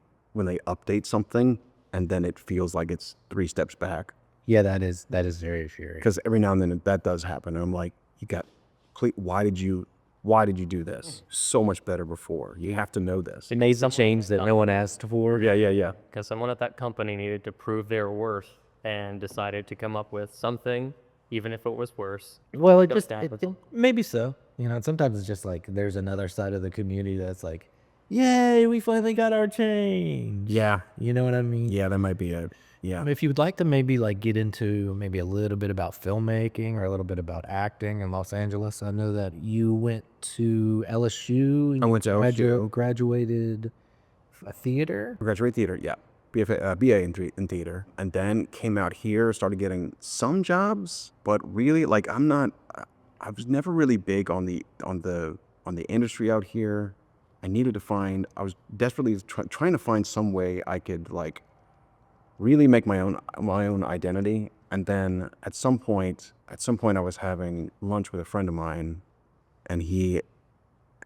update something and then it feels like it's 3 steps back. Yeah, that is very infuriating. Because every now and then that does happen, and I'm like, why did you do this? So much better before. You have to know this. It made some change that no one asked for. Yeah. Because someone at that company needed to prove their worth and decided to come up with something, even if it was worse. Well, maybe so. Sometimes it's just like there's another side of the community that's like, yay, we finally got our change. Yeah. You know what I mean? Yeah, that might be it. Yeah. If you would like to maybe like get into maybe a little bit about filmmaking or a little bit about acting in Los Angeles, I know that you went to LSU. I went to LSU. Graduated a theater. Graduate theater, yeah. BA in theater, and then came out here, started getting some jobs, but really, like, I was never really big on the industry out here. I was desperately trying to find some way I could like really make my own identity. And then at some point I was having lunch with a friend of mine,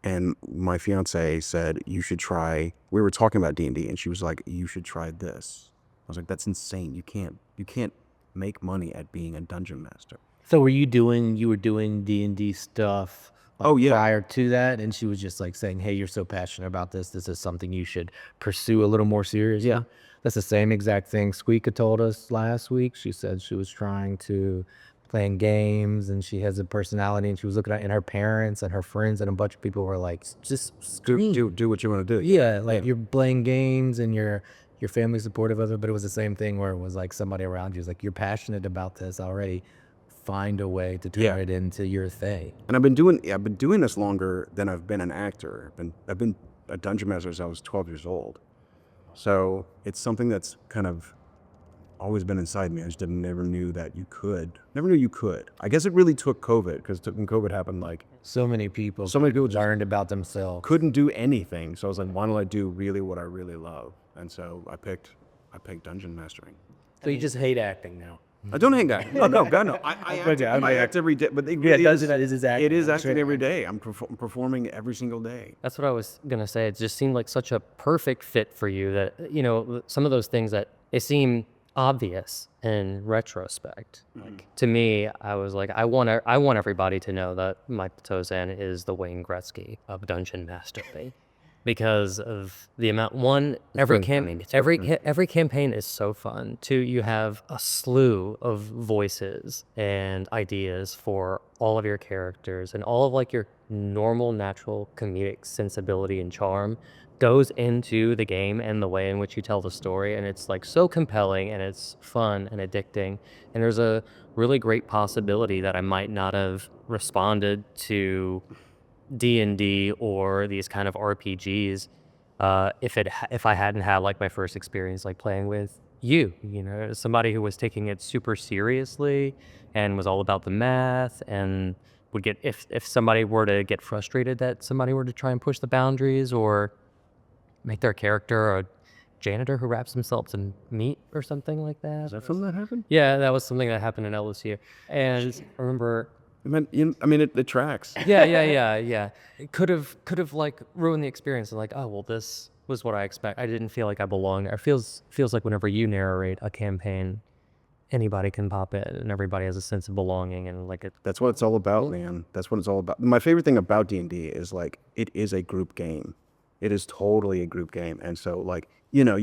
and my fiance said, you should try, we were talking about D&D, and she was like, you should try this. I was like, that's insane. You can't make money at being a dungeon master. So you were doing D&D stuff prior to that, and she was just like saying, hey, you're so passionate about this. This is something you should pursue a little more seriously. Yeah. That's the same exact thing Squeaka told us last week. She said she was trying to playing games, and she has a personality, and she was looking at, and her parents and her friends and a bunch of people were like, just do what you want to do. Yeah, like you're playing games and your family's supportive of it, but it was the same thing where it was like somebody around you was like, you're passionate about this already. Find a way to turn it into your thing. And I've been doing this longer than I've been an actor. I've been a dungeon master since I was 12 years old. So it's something that's kind of always been inside me. I just never knew that you could. Never knew you could. I guess it really took COVID, because when COVID happened, like So many people just learned about themselves. couldn't do anything. So I was like, why don't I do really what I really love? And so I picked dungeon mastering. So you just hate acting now. I don't hang out. No, God, no. I act every day, but it really dungeon is acting. It is acting every day. I'm performing every single day. That's what I was gonna say. It just seemed like such a perfect fit for you that, you know, some of those things that they seem obvious in retrospect. Like, to me, I was like, I want everybody to know that Mike Tozan is the Wayne Gretzky of Dungeon Mastering. Because of the amount, every campaign is so fun. Two, you have a slew of voices and ideas for all of your characters, and all of like your normal, natural comedic sensibility and charm goes into the game and the way in which you tell the story, and it's like so compelling, and it's fun and addicting, and there's a really great possibility that I might not have responded to D&D or these kind of RPGs if I hadn't had like my first experience like playing with you know, somebody who was taking it super seriously and was all about the math, and would get, if somebody were to get frustrated that somebody were to try and push the boundaries or make their character a janitor who wraps themselves in meat or something like that. Is that something that happened? Yeah, that was something that happened in LSU. And I remember, I mean, it tracks. yeah. It could have like ruined the experience. Like, oh well, this was what I expect. I didn't feel like I belonged. It feels like whenever you narrate a campaign, anybody can pop in and everybody has a sense of belonging, and like That's what it's all about, man. That's what it's all about. My favorite thing about D&D is like it is a group game. It is totally a group game, and so like, you know,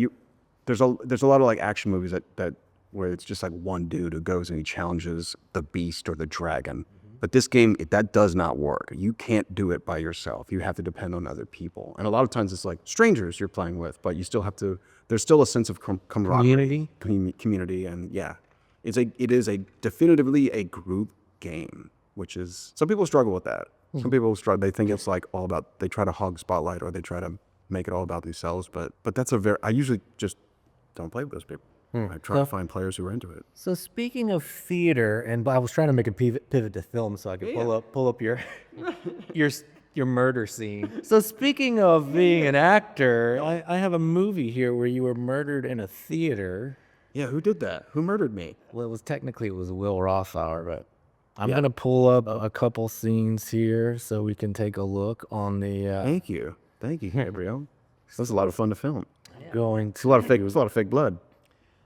there's a lot of like action movies that where it's just like one dude who goes and he challenges the beast or the dragon. But this game, that does not work. You can't do it by yourself. You have to depend on other people. And a lot of times it's like strangers you're playing with, but you still have to, there's still a sense of camaraderie. Community. And yeah, it is definitively a group game, which is, some people struggle with that. Some people struggle, they think it's like all about, they try to hog spotlight or they try to make it all about themselves. But that's I usually just don't play with those people. I try to find players who are into it. So speaking of theater, and I was trying to make a pivot to film so I could pull up your your murder scene. So speaking of being an actor, I have a movie here where you were murdered in a theater. Yeah, who did that? Who murdered me? Well, it was Will Rothauer, but I'm gonna pull up a couple scenes here so we can take a look on the. Thank you, Gabriel. That's a lot of fun to film. Going to It's a lot of fake blood.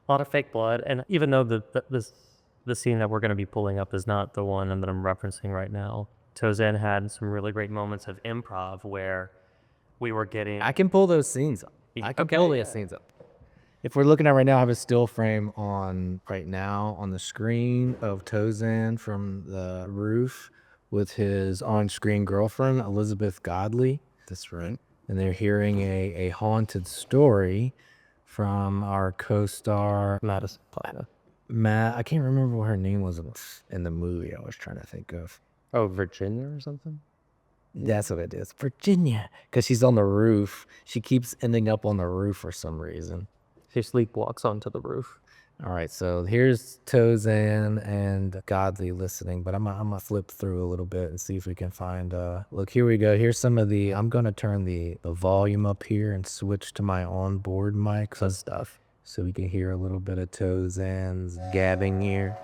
a lot of fake blood. And even though the scene that we're going to be pulling up is not the one that I'm referencing right now, Tozan had some really great moments of improv where we were getting. I can pull those scenes up. I can pull those scenes up. If we're looking at right now, I have a still frame on right now on the screen of Tozan from the roof with his on-screen girlfriend, Elizabeth Godley. That's right. And they're hearing a haunted story from our co-star Madison Plata. Matt. I can't remember what her name was in the movie I was trying to think of. Oh, Virginia or something? That's what it is. Virginia. Because she's on the roof. She keeps ending up on the roof for some reason. She sleepwalks onto the roof. All right, so here's Tozan and Godley listening, but I'm gonna flip through a little bit and see if we can find, look, here we go. Here's some of I'm gonna turn the volume up here and switch to my onboard mic and stuff so we can hear a little bit of Tozan's gabbing here.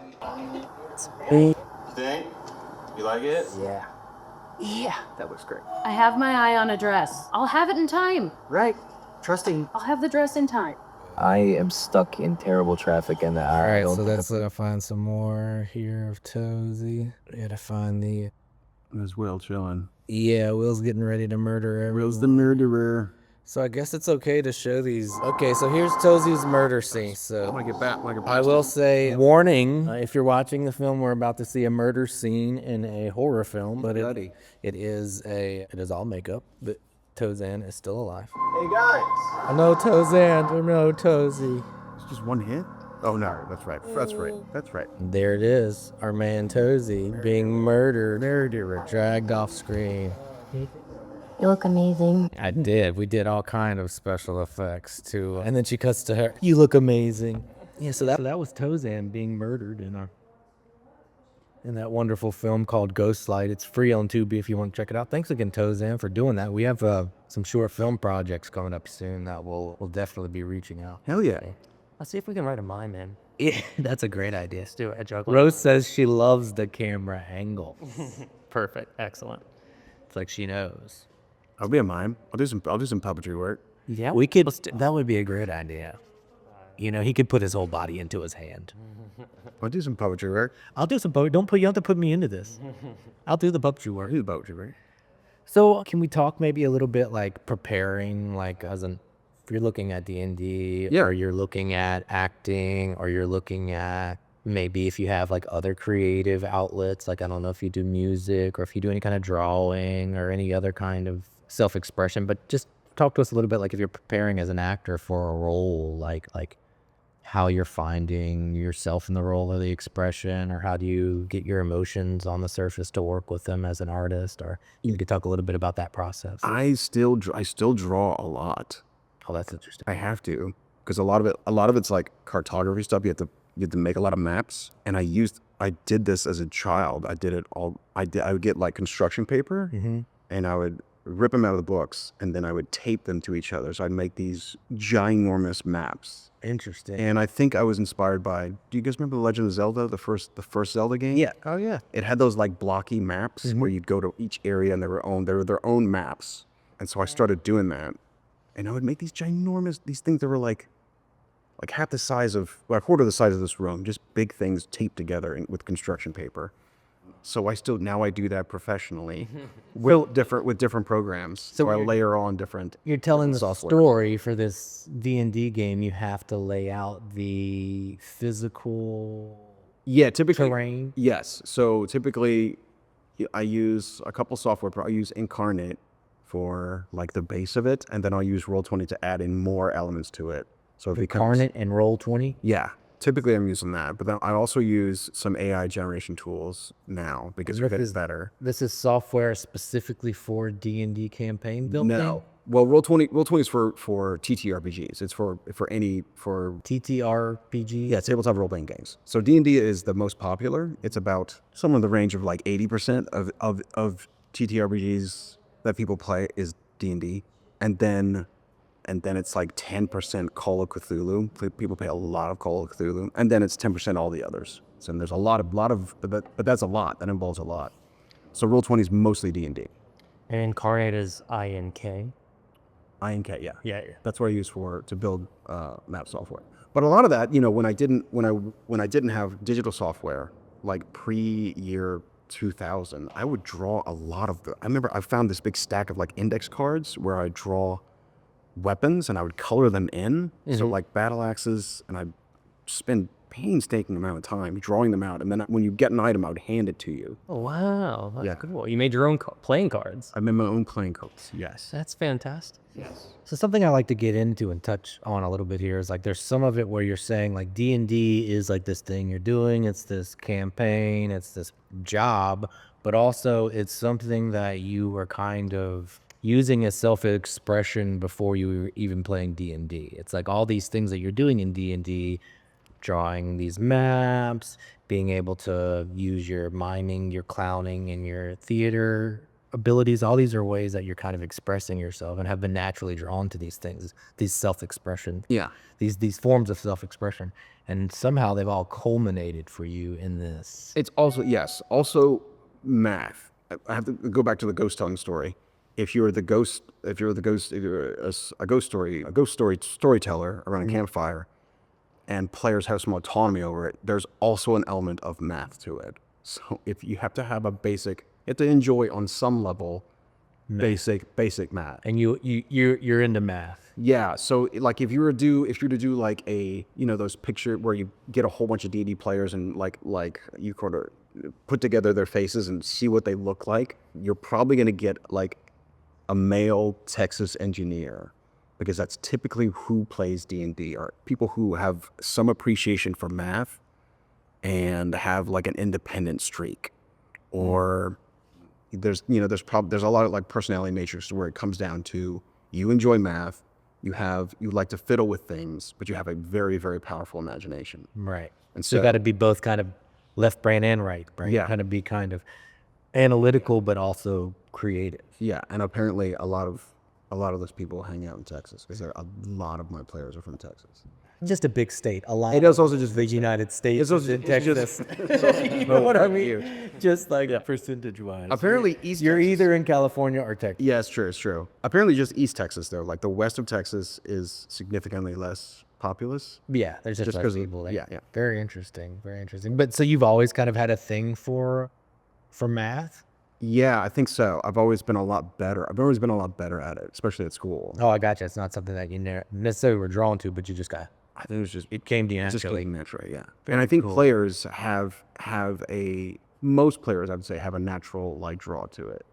You think? You like it? Yeah, that was great. I have my eye on a dress. I'll have it in time. Right, trusting. I'll have the dress in time. I am stuck in terrible traffic in the All right, so that's I'll find some more here of Tauzy. Gotta find the. There's Will chilling. Yeah, Will's getting ready to murder everyone. Will's the murderer. So I guess it's okay to show these. Okay, so here's Tauzy's murder scene. So I'm gonna get back. I will say, warning, if you're watching the film, we're about to see a murder scene in a horror film, but it is all makeup, but Tozan is still alive. Hey guys! I know Tozan, I know Tauzy. It's just one hit? Oh no, that's right. That's right. There it is, our man Tauzy being murdered, dragged off screen. You look amazing. I did. We did all kind of special effects too. And then she cuts to her. You look amazing. Yeah, so that was Tozan being murdered in that wonderful film called Ghostlight. It's free on Tubi if you want to check it out. Thanks again, Tozan, for doing that. We have some short film projects coming up soon that we'll definitely be reaching out. Hell yeah. Let's see if we can write a mime in. Yeah, that's a great idea. Let's do it. A juggler. Rose says she loves the camera angle. Perfect. Excellent. It's like she knows. I'll be a mime. I'll do some puppetry work. Yeah. We could. Let's do. That would be a great idea. You know, he could put his whole body into his hand. I'll do some puppetry work. I'll do some poetry. You have to put me into this. I'll do the puppetry work. I'll do the puppetry work. So can we talk maybe a little bit like preparing, like if you're looking at D&D, Yeah. or you're looking at acting, or you're looking at maybe if you have like other creative outlets, like I don't know if you do music or if you do any kind of drawing or any other kind of self-expression, but just talk to us a little bit like if you're preparing as an actor for a role, like how you're finding yourself in the role or the expression, or how do you get your emotions on the surface to work with them as an artist, or you could talk a little bit about that process. I still draw a lot. Oh, that's interesting. I have to, because a lot of it's like cartography stuff. You have to make a lot of maps. And I did this as a child. I would get like construction paper, and I would rip them out of the books, and then I would tape them to each other. So I'd make these ginormous maps. Interesting. And I think I was inspired by, do you guys remember The Legend of Zelda, the first Zelda game? Yeah. Oh, yeah. It had those like blocky maps where you'd go to each area and they were their own maps. And so I started doing that. And I would make these these things that were like half the size of, well, a quarter the size of this room, just big things taped together with construction paper. So now I do that professionally with different programs. So I layer on different. You're telling the software. story for this D&D game. You have to lay out the physical Typically. terrain. Yes. So typically I use a couple software. I use Incarnate for like the base of it, and then I'll use Roll20 to add in more elements to it. So it becomes, Incarnate and Roll20. yeah, typically I'm using that, but then I also use some AI generation tools now because it fits better. This is software specifically for D&D campaign building. No, well, Roll20 is for TTRPGs. It's for TTRPG. yeah, tabletop role playing games. So D&D is the most popular. It's about somewhere in the range of like 80% of TTRPGs that people play is D&D, and then it's like 10% Call of Cthulhu. People play a lot of Call of Cthulhu, and then it's 10% all the others. So there's a lot of, but that's a lot. That involves a lot. So Roll20 is mostly D&D. And Incarnate is INK. INK, yeah. Yeah. That's what I use to build map software. But a lot of that, when I didn't have digital software, like pre-year 2000, I would draw a lot of I remember I found this big stack of like index cards where I draw weapons and I would color them in. So like battle axes, and I'd spend painstaking amount of time drawing them out, and then when you get an item, I would hand it to you. Oh, wow. That's Yeah. cool. You made your own playing cards. I made my own playing cards. Yes. That's fantastic. So something I like to get into and touch on a little bit here is like there's some of it where you're saying like D&D is like this thing you're doing, it's this campaign, it's this job, but also it's something that you were kind of using as self-expression before you were even playing D&D. It's like all these things that you're doing in D&D, drawing these maps, being able to use your miming, your clowning, and your theater abilities. All these are ways that you're kind of expressing yourself and have been naturally drawn to these things, these self-expression, Yeah. these forms of self-expression. And somehow they've all culminated for you in this. It's also math. I have to go back to the ghost telling story. If you're a ghost storyteller around a campfire, and players have some autonomy over it, there's also an element of math to it. So if you have to have you have to enjoy on some level basic math. And you're into math. Yeah. So like if you were to do like a, those picture where you get a whole bunch of D&D players and like you kind of put together their faces and see what they look like, you're probably going to get like a male Texas engineer, because that's typically who plays D&D, are people who have some appreciation for math and have like an independent streak, or there's a lot of like personality matrix where it comes down to you enjoy math, you like to fiddle with things, but you have a very, very powerful imagination. Right. And So you so- got to be both kind of left brain and right brain. Yeah. Kind of be kind of analytical, but also creative. Yeah, and apparently a lot of those people hang out in Texas because a lot of my players are from Texas. Just a big state. A lot. It is also just the United States. It's also in it's just- Texas. You know what I mean? Just like percentage wise. Apparently East You're Texas- either in California or Texas. Yeah, it's true. It's true. Apparently, just East Texas though, like the west of Texas, is significantly less populous. Yeah, there's just, Just less 'cause of- people there. yeah, yeah. Very interesting. Very interesting. But so you've always kind of had a thing for math? Yeah, I think so. I've always been a lot better. I've always been a lot better at it, especially at school. Oh, I gotcha. It's not something that you necessarily were drawn to, but you just got I think it was just it came to you just naturally. came naturally. Yeah, and I think players have most players, I would say, have a natural like draw to it,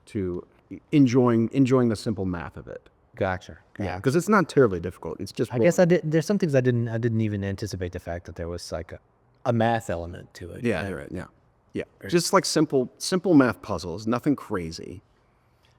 to enjoying the simple math of it. Gotcha. Yeah, because it's not terribly difficult. It's just I guess I did. There's some things I didn't even anticipate the fact that there was like a math element to it. yeah, right, yeah, yeah. Just like simple math puzzles, nothing crazy.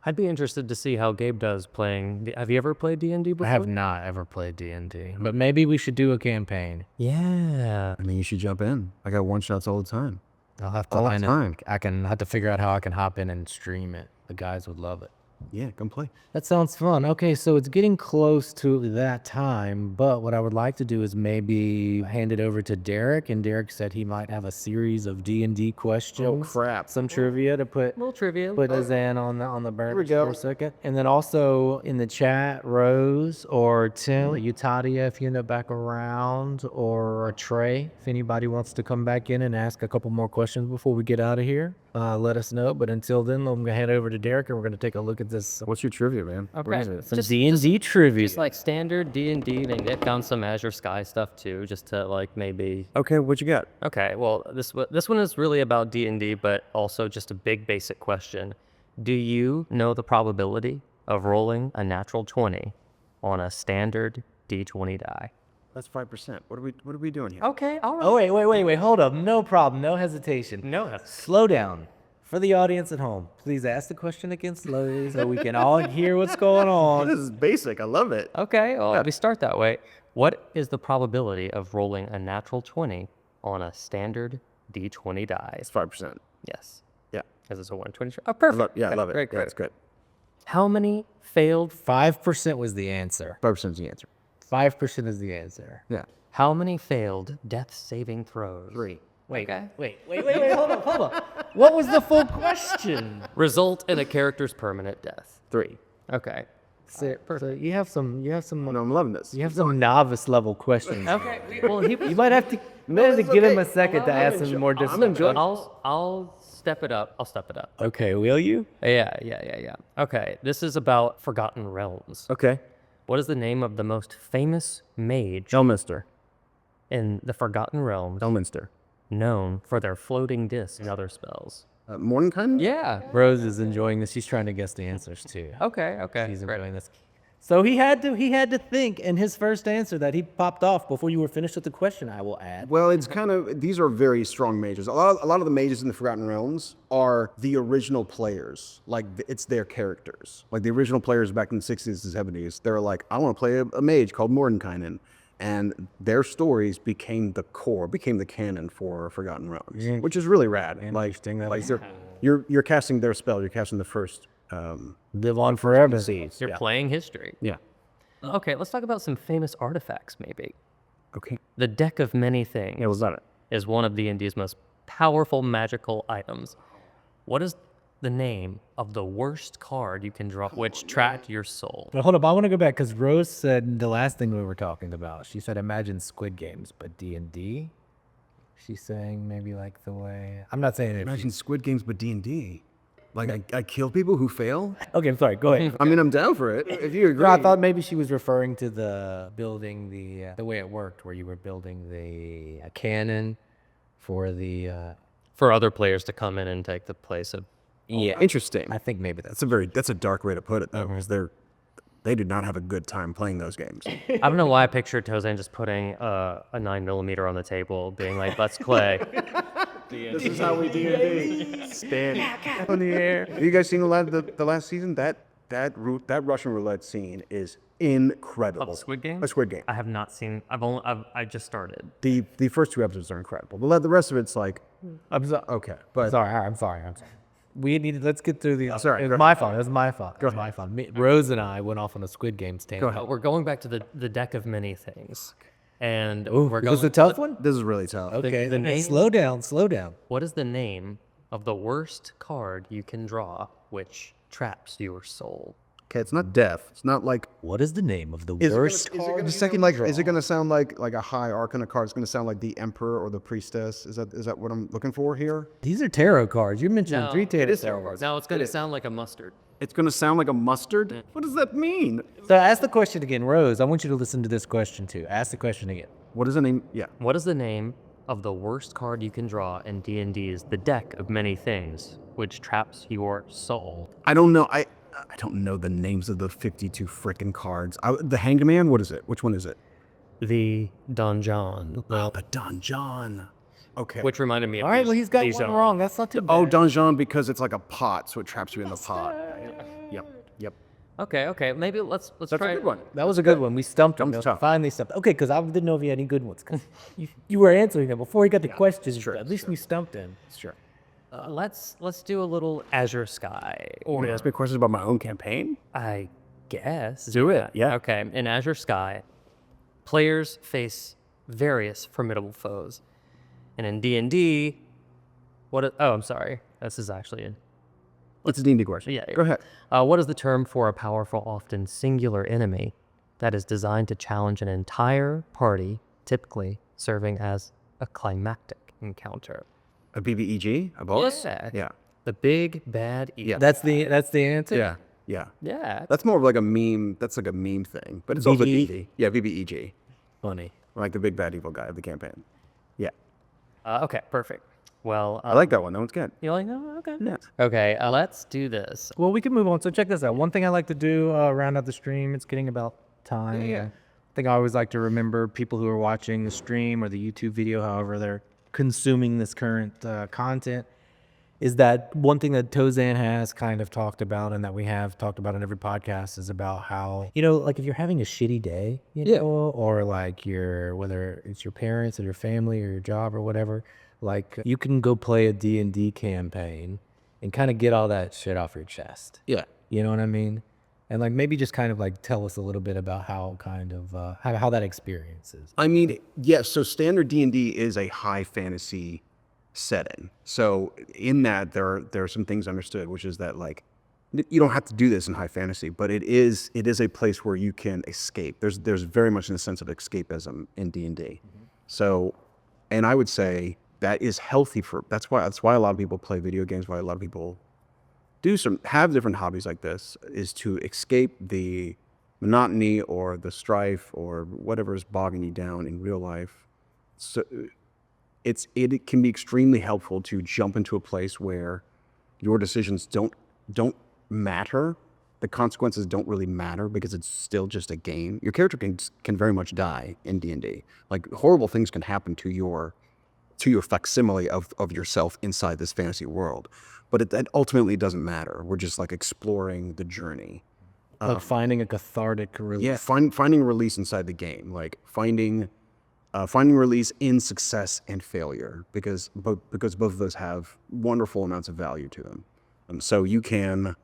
I'd be interested to see how Gabe does playing. Have you ever played D&D before? I have not ever played D&D, but maybe we should do a campaign. Yeah. I mean, you should jump in. I got one shots all the time. I'll have to All the find time. it. I can have to figure out how I can hop in and stream it. The guys would love it. Yeah, come play. That sounds fun. Okay, so it's getting close to that time, but what I would like to do is maybe hand it over to Derrick, and Derrick said he might have a series of D&D questions. Oh, crap. Some trivia to put A little trivia. put us in on the burner we go. for a second. And then also in the chat, Rose or Tim, you Tadia, if you end up back around, or Trey, if anybody wants to come back in and ask a couple more questions before we get out of here, let us know. But until then, I'm gonna hand over to Derrick, and we're gonna take a look at this. What's your trivia, man? Okay. Some Just- D&D trivia. Just like standard D&D, and get down some Azure Sky stuff too, just to like maybe. Okay, what you got? Okay, well this one is really about D&D, but also just a big basic question. Do you know the probability of rolling a natural 20 on a standard D20 die? That's 5%. What are we doing here? Okay, all right. Oh, wait. Hold up. No problem. No hesitation. No. Slow down. For the audience at home, please ask the question again slowly so we can all hear what's going on. This is basic. I love it. Okay, well, we start that way. What is the probability of rolling a natural 20 on a standard D20 die? It's 5%. Yes. Yeah. Because it's a 120. Oh, perfect. I love it. Great, Yeah, great. it's good. How many failed 5% was the answer. 5% is the answer. 5% is the answer. Yeah. How many failed death saving throws? 3. Wait, Okay. wait, hold up. What was the full question? Result in a character's permanent death. 3. Okay. So you have some No, I'm loving this. novice level questions. Okay. Well, You might have to give him a second to ask some more difficult. I'll step it up. I'll step it up. Okay, will you? Yeah. Okay. This is about Forgotten Realms. Okay. What is the name of the most famous mage Elminster. in the Forgotten Realms Elminster. known for their floating discs and other spells? Mordenkainen? Yeah. Rose is enjoying this. She's trying to guess the answers too. Okay. He's Great. enjoying this. So he had to think in his first answer that he popped off before you were finished with the question, I will add. Well, it's kind of, these are very strong mages. A lot of the mages in the Forgotten Realms are the original players. Like, it's their characters. Like, the original players back in the 60s and 70s, they were like, I want to play a mage called Mordenkainen. And their stories became the canon for Forgotten Realms, which is really rad. Interesting. That Like, is- you're casting their spell. You're casting the first. Live on forever. You're playing history. Yeah. Okay, let's talk about some famous artifacts, maybe. Okay. The Deck of Many Things Yeah, was that it? is one of D&D's most powerful magical items. What is the name of the worst card you can draw which tracked your soul? But hold up, I want to go back because Rose said the last thing we were talking about. She said imagine Squid Games, but D&D. She's saying maybe like the way I'm not saying it. Imagine Squid Games, but D&D. Like, I kill people who fail? Okay, I'm sorry. Go ahead. I mean, I'm down for it. If you agree. No, I thought maybe she was referring to the building the way it worked, where you were building a cannon for the. For other players to come in and take the place of. Yeah, Interesting. I think maybe that's. That's a dark way to put it, though, because they do not have a good time playing those games. I don't know why I pictured Tauzy just putting a 9mm on the table, being like, let's play. This is how we D&D. Stand on the air. Have you guys seen the last season? That that Russian roulette scene is incredible. Of Squid Game? A Squid Game. I have not seen. I just started. The first 2 episodes are incredible. The rest of it's like, okay, but I'm sorry. Let's get through the. Sorry. It was my fault. It was my fault. It was my fault. Rose and I went off on a Squid Games tangent. We're going back to the deck of many things, and Ooh, we're it going. was a tough one. this is really tough. Okay, the then name- slow down. What is the name of the worst card you can draw, which traps your soul? Okay, it's not death. It's not like. What is the name of the Is worst it card? going to sound like a high arcana card? It's going to sound like the Emperor or the Priestess. Is that what I'm looking for here? These are tarot cards. You're mentioning 3 tarot cards. Now it's going to sound like a mustard. It's going to sound like a mustard? What does that mean? So ask the question again, Rose. I want you to listen to this question too. Ask the question again. What is the name? Yeah. What is the name of the worst card you can draw in D&D's The Deck of Many Things, which traps your soul? I don't know. I don't know the names of the 52 frickin' cards. The Hanged Man? What is it? Which one is it? The Donjon. Oh, the Donjon. Okay. Which reminded me of All right, well, he's got these one wrong. That's not too bad. Oh, Donjon because it's like a pot, so it traps you in the pot. Yep. Okay. Maybe let's That's try a good one. That was a good one. We stumped him. That was tough. Finally stumped. Okay, because I didn't know if he had any good ones. 'Cause you were answering them before he got the questions. At least we stumped him. Sure. Let's do a little Azure Sky. Or ask me questions about my own campaign? I guess. Do it. Yeah. Okay. In Azure Sky, players face various formidable foes, and in D&D, I'm sorry. This is actually a It's a D&D question. Yeah. Go ahead. What is the term for a powerful, often singular enemy that is designed to challenge an entire party, typically serving as a climactic encounter? A BBEG? A boss? Yeah. Yeah. The big bad evil. Yeah. That's the answer. Yeah. Yeah. Yeah. That's more of like a meme. That's like a meme thing. But it's also BBE? D&D. Yeah, BBEG. Funny. Like the big bad evil guy of the campaign. Yeah. Okay. Perfect. Well, I like that one. That one's good. you like that? Okay. Yeah. Okay. Let's do this. Well, we can move on. So check this out. One thing I like to do round out the stream. It's getting about time. Yeah. I think I always like to remember people who are watching the stream or the YouTube video, however they're consuming this current content, is that one thing that Tozan has kind of talked about and that we have talked about in every podcast is about how, like if you're having a shitty day, or like whether it's your parents or your family or your job or whatever, like you can go play a D&D campaign and kind of get all that shit off your chest. Yeah. You know what I mean? And like maybe just kind of like tell us a little bit about how kind of how that experience is. I mean, yes. So standard D&D is a high fantasy setting. So in that, there are some things understood, which is that like you don't have to do this in high fantasy, but it is a place where you can escape. There's very much in a sense of escapism in D&D. So, and I would say that is healthy that's why a lot of people play video games. Why a lot of people have different hobbies like this is to escape the monotony or the strife or whatever is bogging you down in real life. So it can be extremely helpful to jump into a place where your decisions don't matter. The consequences don't really matter because it's still just a game. Your character can very much die in D&D. Like horrible things can happen to your facsimile of yourself inside this fantasy world. But that ultimately doesn't matter. We're just like exploring the journey. Like finding a cathartic release. Yeah, finding release inside the game, like finding release in success and failure, because both of those have wonderful amounts of value to them. So you can,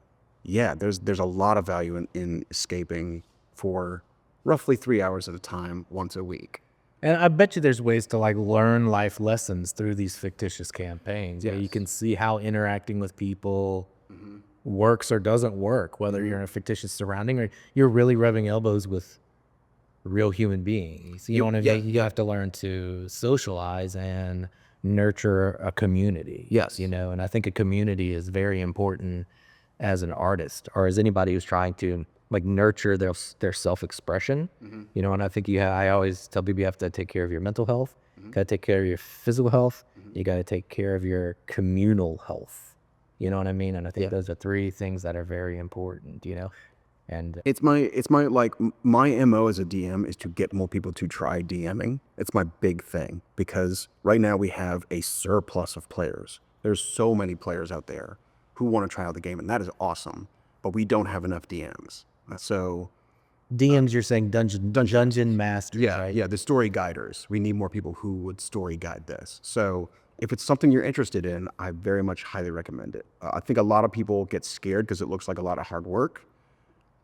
there's a lot of value in escaping for roughly 3 hours at a time once a week. And I bet you there's ways to like learn life lessons through these fictitious campaigns. Yeah, you Yes. can see how interacting with people works or doesn't work, whether you're in a fictitious surrounding or you're really rubbing elbows with real human beings. You know what I mean? You have to learn to socialize and nurture a community. Yes. And I think a community is very important as an artist or as anybody who's trying to like nurture their self-expression. And I think I always tell people you have to take care of your mental health, you got to take care of your physical health, you got to take care of your communal health. You know what I mean? And I think those are 3 things that are very important, And It's my my MO as a DM is to get more people to try DMing. It's my big thing because right now we have a surplus of players. There's so many players out there who want to try out the game, and that is awesome. but we don't have enough DMs. So DMs, you're saying dungeon masters, yeah, right? yeah, the story guiders. We need more people who would story guide this. So if it's something you're interested in, I very much highly recommend it. I think a lot of people get scared because it looks like a lot of hard work.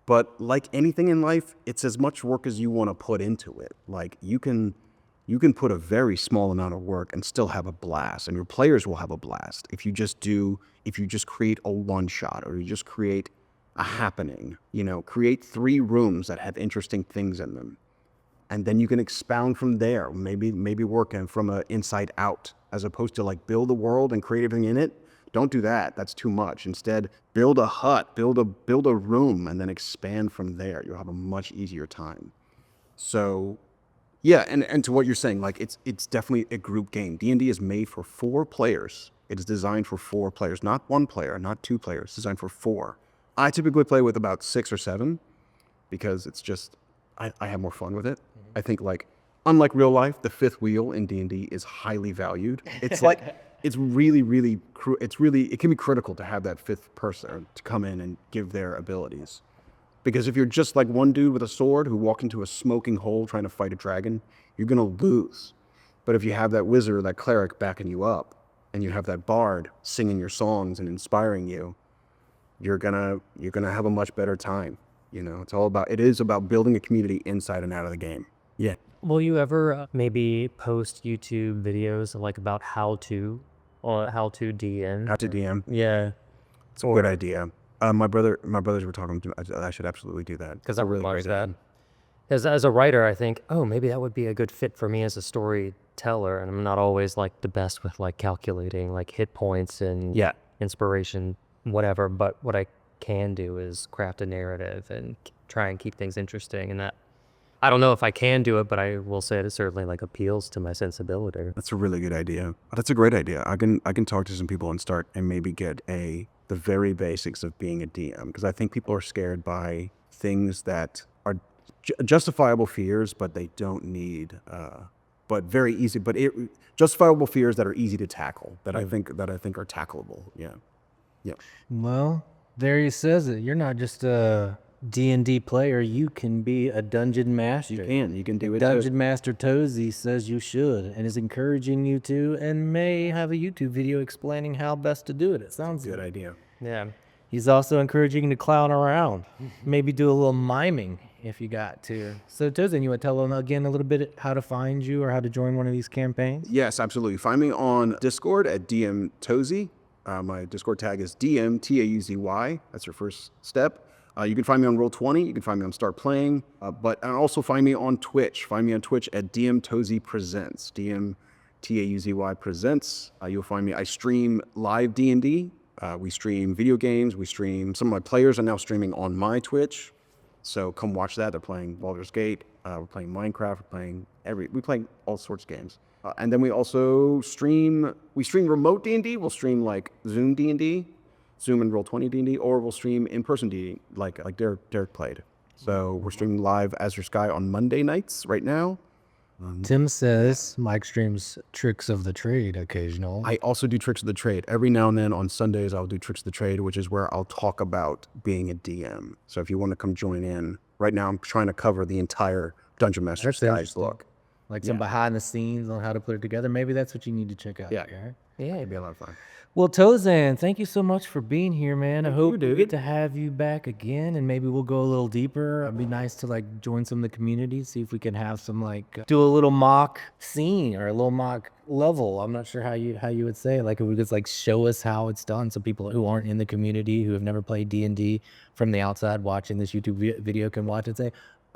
But like anything in life, it's as much work as you want to put into it. Like you can put a very small amount of work and still have a blast, and your players will have a blast if you just create a one shot, or you just create a happening. Create 3 rooms that have interesting things in them, and then you can expound from there. Maybe work from a inside out, as opposed to like build a world and create everything in it. Don't do that. That's too much. Instead, build a hut, build a room, and then expand from there. You'll have a much easier time. So, yeah, and to what you're saying, like it's definitely a group game. D&D is made for 4 players. It is designed for 4 players, not 1 player, not 2 players. It's designed for 4. I typically play with about 6 or 7 because it's just I have more fun with it. I think like unlike real life, the 5th wheel in D&D is highly valued. It's like it's really it can be critical to have that 5th person to come in and give their abilities. Because if you're just like one dude with a sword who walked into a smoking hole trying to fight a dragon, you're gonna lose. But if you have that wizard or that cleric backing you up, and you have that bard singing your songs and inspiring you, you're gonna have a much better time. It is about building a community inside and out of the game. Yeah. Will you ever maybe post YouTube videos like about how to DM? How to DM. Yeah, It's a good idea. My brothers were talking to me. I should absolutely do that. because I really watch that. As a writer, I think, oh, maybe that would be a good fit for me as a storyteller, and I'm not always like the best with like calculating like hit points and Yeah. inspiration, whatever. But what I can do is craft a narrative and try and keep things interesting, and that. I don't know if I can do it, but I will say it certainly like appeals to my sensibility. That's a really good idea. That's a great idea. I can talk to some people and start and maybe get the very basics of being a DM, because I think people are scared by things that are justifiable fears, but they don't need but very easy, but justifiable fears that are easy to tackle, that I think are tackleable. Yeah. Yeah. Well, there he says it. You're not just a D&D player. You can be a dungeon master. You can do it. Dungeon Master Tauzy says you should, and is encouraging you to, and may have a YouTube video explaining how best to do it. It sounds Good idea. Yeah. He's also encouraging you to clown around, maybe do a little miming if you got to. So Tauzy, you want to tell them again a little bit how to find you or how to join one of these campaigns? Yes, absolutely. Find me on Discord at DM Tauzy. My Discord tag is DM Tauzy. That's your first step. You can find me on Roll20. You can find me on Start Playing. But also find me on Twitch. Find me on Twitch at DM Tauzy Presents. DM Tauzy Presents. You'll find me. I stream live D&D. We stream video games. We stream. Some of my players are now streaming on my Twitch. So come watch that. They're playing Baldur's Gate. We're playing Minecraft. We play all sorts of games. And then we also stream. We stream remote D&D. We'll stream like Zoom D&D. Zoom and Roll20 D&D, or we'll stream in-person D&D, like Derrick played. So we're streaming live Azure Sky on Monday nights right now. Tim says Mike streams Tricks of the Trade occasional. I also do Tricks of the Trade. Every now and then on Sundays, I'll do Tricks of the Trade, which is where I'll talk about being a DM. So if you want to come join in, right now I'm trying to cover the entire Dungeon Master Sky's look. Like some behind the scenes on how to put it together. Maybe that's what you need to check out. Yeah. Right? Yeah. It'd be a lot of fun. Well, Tozan, thank you so much for being here, man. I hope we get to have you back again, and maybe we'll go a little deeper. It'd be nice to like join some of the community, see if we can have some do a little mock scene or a little mock level. I'm not sure how you would say it. Like if we just like show us how it's done, so people who aren't in the community, who have never played D&D, from the outside watching this YouTube video can watch and say,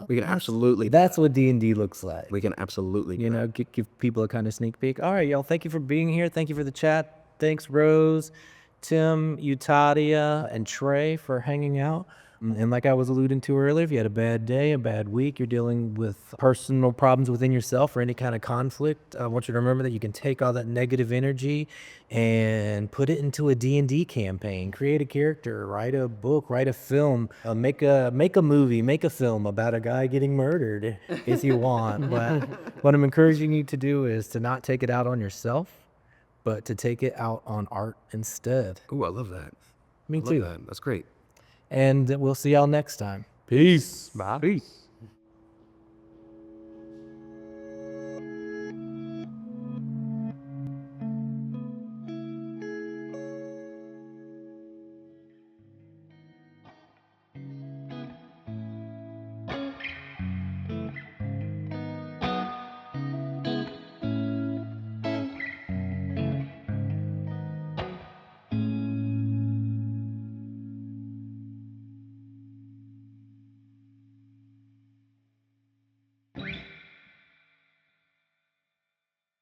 We can absolutely. that's what D&D looks like. We can absolutely. Give people a kind of sneak peek. All right, y'all. Thank you for being here. Thank you for the chat. Thanks, Rose, Tim, Utadia, and Trey for hanging out. And like I was alluding to earlier, if you had a bad day, a bad week, you're dealing with personal problems within yourself or any kind of conflict, I want you to remember that you can take all that negative energy and put it into a D&D campaign. Create a character, write a book, write a film, make a movie, make a film about a guy getting murdered if you want. But what I'm encouraging you to do is to not take it out on yourself, but to take it out on art instead. Ooh, I love that. Me I love too. that. That's great. and we'll see y'all next time. Peace. Bye. Peace.